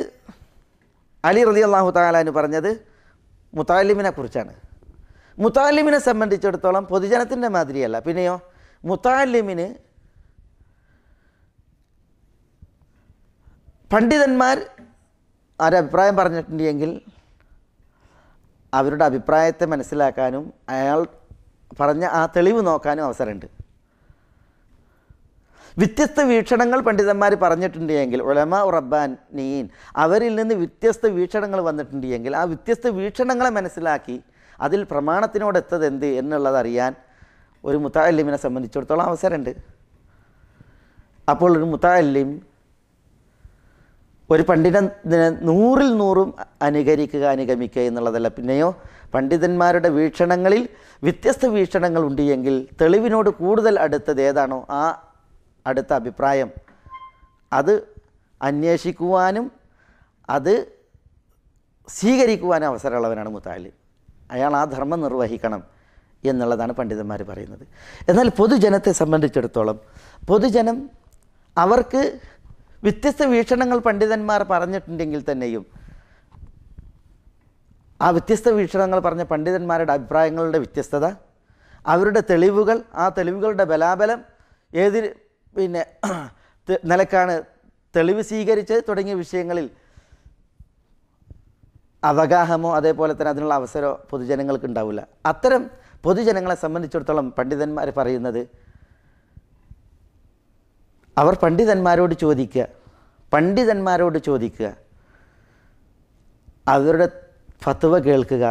S2: അലി റളിയല്ലാഹു തആല അൻഹു പറഞ്ഞത് മുത്തഅല്ലിമിനെ കുറിച്ചാണ്. മുത്തഅല്ലിമിനെ സംബന്ധിച്ചിടത്തോളം പൊതുജനത്തിൻ്റെ മാതിരിയല്ല. പിന്നെയോ മുത്തഅല്ലിമിന് പണ്ഡിതന്മാർ ഒരഭിപ്രായം പറഞ്ഞിട്ടുണ്ടെങ്കിൽ അവരുടെ അഭിപ്രായത്തെ മനസ്സിലാക്കാനും അയാൾ പറഞ്ഞ ആ തെളിവ് നോക്കാനും അവസരമുണ്ട്. വ്യത്യസ്ത വീക്ഷണങ്ങൾ പണ്ഡിതന്മാർ പറഞ്ഞിട്ടുണ്ടെങ്കിൽ ഉലമാ റബ്ബാനീൻ അവരിൽ നിന്ന് വ്യത്യസ്ത വീക്ഷണങ്ങൾ വന്നിട്ടുണ്ടെങ്കിൽ ആ വ്യത്യസ്ത വീക്ഷണങ്ങളെ മനസ്സിലാക്കി അതിൽ പ്രമാണത്തിനോടെത്തത് എന്ത് എന്നുള്ളതറിയാൻ ഒരു മുത്തഅല്ലിമിനെ സംബന്ധിച്ചിടത്തോളം അവസരമുണ്ട്. അപ്പോൾ ഒരു മുത്തഅല്ലിം ഒരു പണ്ഡിതനെ 100-ൽ 100 അനുഗമിക്കുക എന്നുള്ളതല്ല. പിന്നെയോ പണ്ഡിതന്മാരുടെ വീക്ഷണങ്ങളിൽ വ്യത്യസ്ത വീക്ഷണങ്ങൾ ഉണ്ട് എങ്കിൽ തെളിവിനോട് കൂടുതൽ അടുത്തത് ഏതാണോ ആ അടുത്ത അഭിപ്രായം അത് അന്വേഷിക്കുവാനും അത് സ്വീകരിക്കുവാനും അവസരമുള്ളവനാണ് മുത്തഅല്ലിം. അയാൾ ആ ധർമ്മം നിർവഹിക്കണം എന്നുള്ളതാണ് പണ്ഡിതന്മാർ പറയുന്നത്. എന്നാൽ പൊതുജനത്തെ സംബന്ധിച്ചിടത്തോളം പൊതുജനം അവർക്ക് വ്യത്യസ്ത വീക്ഷണങ്ങൾ പണ്ഡിതന്മാർ പറഞ്ഞിട്ടുണ്ടെങ്കിൽ തന്നെയും ആ വ്യത്യസ്ത വീക്ഷണങ്ങൾ പറഞ്ഞ പണ്ഡിതന്മാരുടെ അഭിപ്രായങ്ങളുടെ വ്യത്യസ്തത, അവരുടെ തെളിവുകൾ, ആ തെളിവുകളുടെ ബലാബലം, ഏത് നിലക്കാണ് തെളിവ് സ്വീകരിച്ച് തുടങ്ങിയ വിഷയങ്ങളിൽ അവഗാഹമോ അതേപോലെ തന്നെ അതിനുള്ള അവസരമോ പൊതുജനങ്ങൾക്ക് ഉണ്ടാവില്ല. അത്തരം പൊതുജനങ്ങളെ സംബന്ധിച്ചിടത്തോളം പണ്ഡിതന്മാർ പറയുന്നത് അവർ പണ്ഡിതന്മാരോട് ചോദിക്കുക, അവരുടെ ഫത്വ കേൾക്കുക,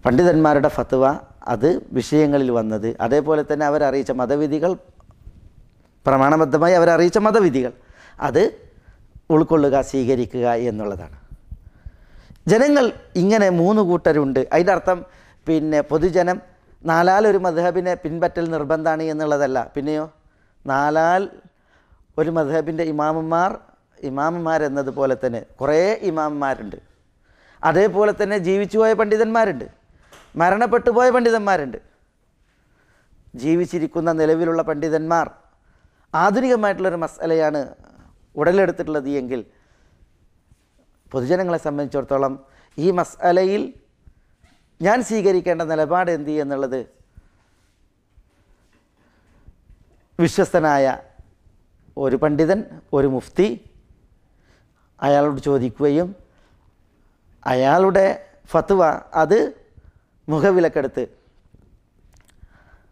S2: പണ്ഡിതന്മാരുടെ ഫത്വ അത് വിഷയങ്ങളിൽ വന്നത്, അതേപോലെ തന്നെ അവരറിയിച്ച മതവിധികൾ, പ്രമാണബദ്ധമായി അവരറിയിച്ച മതവിധികൾ അത് ഉൾക്കൊള്ളുക, സ്വീകരിക്കുക എന്നുള്ളതാണ്. ജനങ്ങൾ ഇങ്ങനെ 3 കൂട്ടരുണ്ട്. അതിൻ്റെ അർത്ഥം പൊതുജനം 4-ൽ ഒരു മദ്ഹബിനെ പിൻപറ്റൽ നിർബന്ധമാണ് എന്നുള്ളതല്ല. പിന്നെയോ 4-ൽ ഒരു മദ്ഹബിൻ്റെ ഇമാമുമാർ എന്നതുപോലെ തന്നെ കുറേ ഇമാമുമാരുണ്ട്. അതേപോലെ തന്നെ ജീവിച്ചു പോയ പണ്ഡിതന്മാരുണ്ട്, മരണപ്പെട്ടു പോയ പണ്ഡിതന്മാരുണ്ട്. ജീവിച്ചിരിക്കുന്ന നിലവിലുള്ള പണ്ഡിതന്മാർ ആധുനികമായിട്ടുള്ളൊരു മസ്അലയാണ് ഉടലെടുത്തിട്ടുള്ളത് എങ്കിൽ പൊതുജനങ്ങളെ സംബന്ധിച്ചിടത്തോളം ഈ മസ്അലയിൽ ഞാൻ സ്വീകരിക്കേണ്ട നിലപാട് എന്ത് എന്നുള്ളത് വിശ്വസ്തനായ ഒരു പണ്ഡിതൻ, ഒരു മുഫ്തി അയാളോട് ചോദിക്കുകയും അയാളുടെ ഫത്വ അത് മുഖവിലക്കെടുത്ത്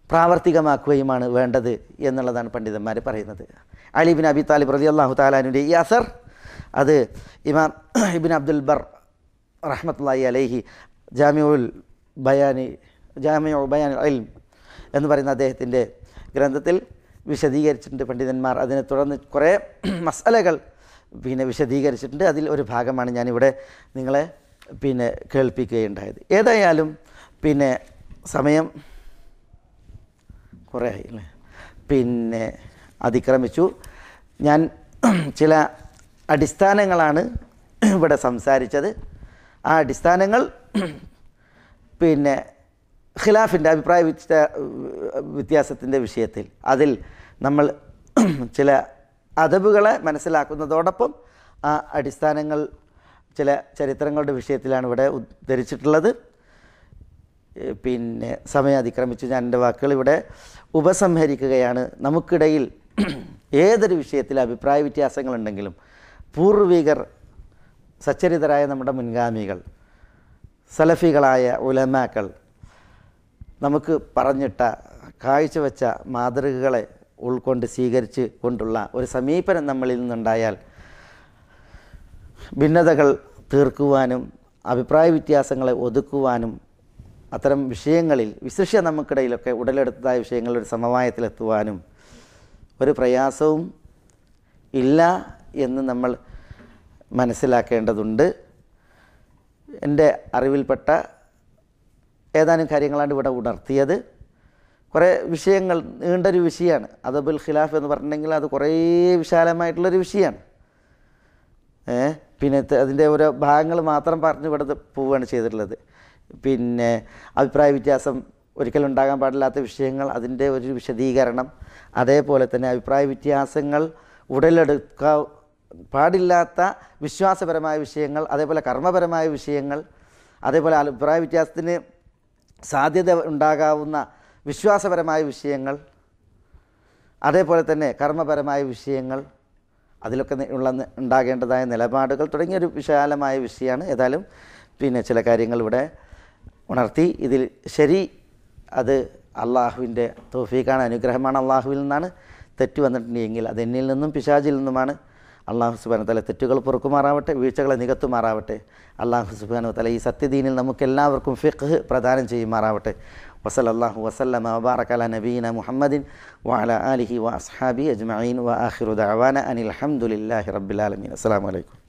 S2: പ്രാവർത്തികമാക്കുകയുമാണ് വേണ്ടത് എന്നുള്ളതാണ് പണ്ഡിതന്മാർ പറയുന്നത്. അലി ബിൻ അബി താലിബ് റളിയല്ലാഹു തആല അൻഹുവിൻ്റെ ഈ അസർ അത് ഇമാം ഇബ്നു അബ്ദുൽ ബർ റഹ്മത്തുള്ളാഹി അലൈഹി ജാമിഉൽ ബയാൻ ഇൽം എന്ന് പറയുന്ന അദ്ദേഹത്തിൻ്റെ ഗ്രന്ഥത്തിൽ വിശദീകരിച്ചിട്ടുണ്ട് പണ്ഡിതന്മാർ. അതിനെ തുടർന്ന് കുറേ മസ്അലകൾ വിശദീകരിച്ചിട്ടുണ്ട്. അതിൽ ഒരു ഭാഗമാണ് ഞാനിവിടെ നിങ്ങളെ കേൾപ്പിക്കുകയുണ്ടായത്. ഏതായാലും സമയം കുറേ ആയി അല്ലേ, അതിക്രമിച്ചു. ഞാൻ ചില അടിസ്ഥാനങ്ങളാണ് ഇവിടെ സംസാരിച്ചത്. ആ അടിസ്ഥാനങ്ങൾ ഖിലാഫിൻ്റെ അഭിപ്രായ വ്യത്യാസത്തിൻ്റെ വിഷയത്തിൽ അതിൽ നമ്മൾ ചില അദബുകളെ മനസ്സിലാക്കുന്നതോടൊപ്പം ആ അടിസ്ഥാനങ്ങൾ ചില ചരിത്രങ്ങളുടെ വിഷയത്തിലാണ് ഇവിടെ ഉദ്ധരിച്ചിട്ടുള്ളത്. സമയം അതിക്രമിച്ചു. ഞാൻ എൻ്റെ വാക്കുകൾ ഇവിടെ ഉപസംഹരിക്കുകയാണ്. നമുക്കിടയിൽ ഏതൊരു വിഷയത്തിൽ അഭിപ്രായ വ്യത്യാസങ്ങളുണ്ടെങ്കിലും പൂർവികർ, സച്ചരിതരായ നമ്മുടെ മുൻഗാമികൾ, സലഫികളായ ഉലമാക്കൾ നമുക്ക് പറഞ്ഞിട്ട കാഴ്ചവെച്ച മാതൃകകളെ ഉൾക്കൊണ്ട് സ്വീകരിച്ച് കൊണ്ടുള്ള ഒരു സമീപനം നമ്മളിൽ നിന്നുണ്ടായാൽ ഭിന്നതകൾ തീർക്കുവാനും അഭിപ്രായ വ്യത്യാസങ്ങളെ ഒതുക്കുവാനും അത്തരം വിഷയങ്ങളിൽ വിശിഷ്യ നമുക്കിടയിലൊക്കെ ഉടലെടുത്തതായ വിഷയങ്ങളിൽ ഒരു സമവായത്തിലെത്തുവാനും ഒരു പ്രയാസവും ഇല്ല എന്ന് നമ്മൾ മനസ്സിലാക്കേണ്ടതുണ്ട്. എൻ്റെ അറിവിൽപ്പെട്ട ഏതാനും കാര്യങ്ങളാണ് ഇവിടെ ഉണർത്തിയത്. കുറേ വിഷയങ്ങൾ, നീണ്ടൊരു വിഷയമാണ് അദബുൽ ഖിലാഫ് എന്ന് പറഞ്ഞിട്ടുണ്ടെങ്കിൽ അത് കുറേ വിശാലമായിട്ടുള്ളൊരു വിഷയമാണ്. അതിൻ്റെ ഓരോ ഭാഗങ്ങൾ മാത്രം പറഞ്ഞ് ഇവിടെ പോവുകയാണ് ചെയ്തിട്ടുള്ളത്. അഭിപ്രായ വ്യത്യാസം ഒരിക്കലും ഉണ്ടാകാൻ പാടില്ലാത്ത വിഷയങ്ങൾ, അതിൻ്റെ ഒരു വിശദീകരണം, അതേപോലെ തന്നെ അഭിപ്രായ വ്യത്യാസങ്ങൾ പാടില്ലാത്ത വിശ്വാസപരമായ വിഷയങ്ങൾ, അതേപോലെ കർമ്മപരമായ വിഷയങ്ങൾ, അതേപോലെ അഭിപ്രായ വ്യത്യാസത്തിന് സാധ്യത ഉണ്ടാകാവുന്ന വിശ്വാസപരമായ വിഷയങ്ങൾ, അതേപോലെ തന്നെ കർമ്മപരമായ വിഷയങ്ങൾ, അതിലൊക്കെ ഉണ്ടാകേണ്ടതായ നിലപാടുകൾ തുടങ്ങിയൊരു വിശാലമായ വിഷയമാണ്. ഏതായാലും ചില കാര്യങ്ങൾ ഇവിടെ ഉണർത്തി. ഇതിൽ ശരി അത് അള്ളാഹുവിൻ്റെ തൗഫീഖാണ്, അനുഗ്രഹമാണ്, അള്ളാഹുവിൽ നിന്നാണ്. തെറ്റ് വന്നിട്ടുണ്ടെങ്കിൽ അത് എന്നിൽ നിന്നും പിശാചിൽ നിന്നുമാണ്. അള്ളാഹു സുബ്ഹാനഹു വ തആല തെറ്റുകൾ പൊറുക്കുമാറാവട്ടെ, വീഴ്ചകളെ നികത്തുമാറാവട്ടെ. അള്ളാഹു സുബ്ഹാനഹു വ തആല ഈ സത്യദീനിൽ നമുക്കെല്ലാവർക്കും ഫിഖ്ഹ് പ്രദാനം ചെയ്യുമാറാവട്ടെ. വസല്ലല്ലാഹു വസല്ലമ വബാറക അലാ നബിയിന മുഹമ്മദിൻ വഅലാ ആലിഹി വഅസ്ഹാബിഹി അജ്മഈൻ വആഖിറു ദഅവാന അനിൽ ഹംദുലില്ലാഹി റബ്ബിൽ ആലമീൻ. അസ്സലാമു അലൈക്കും.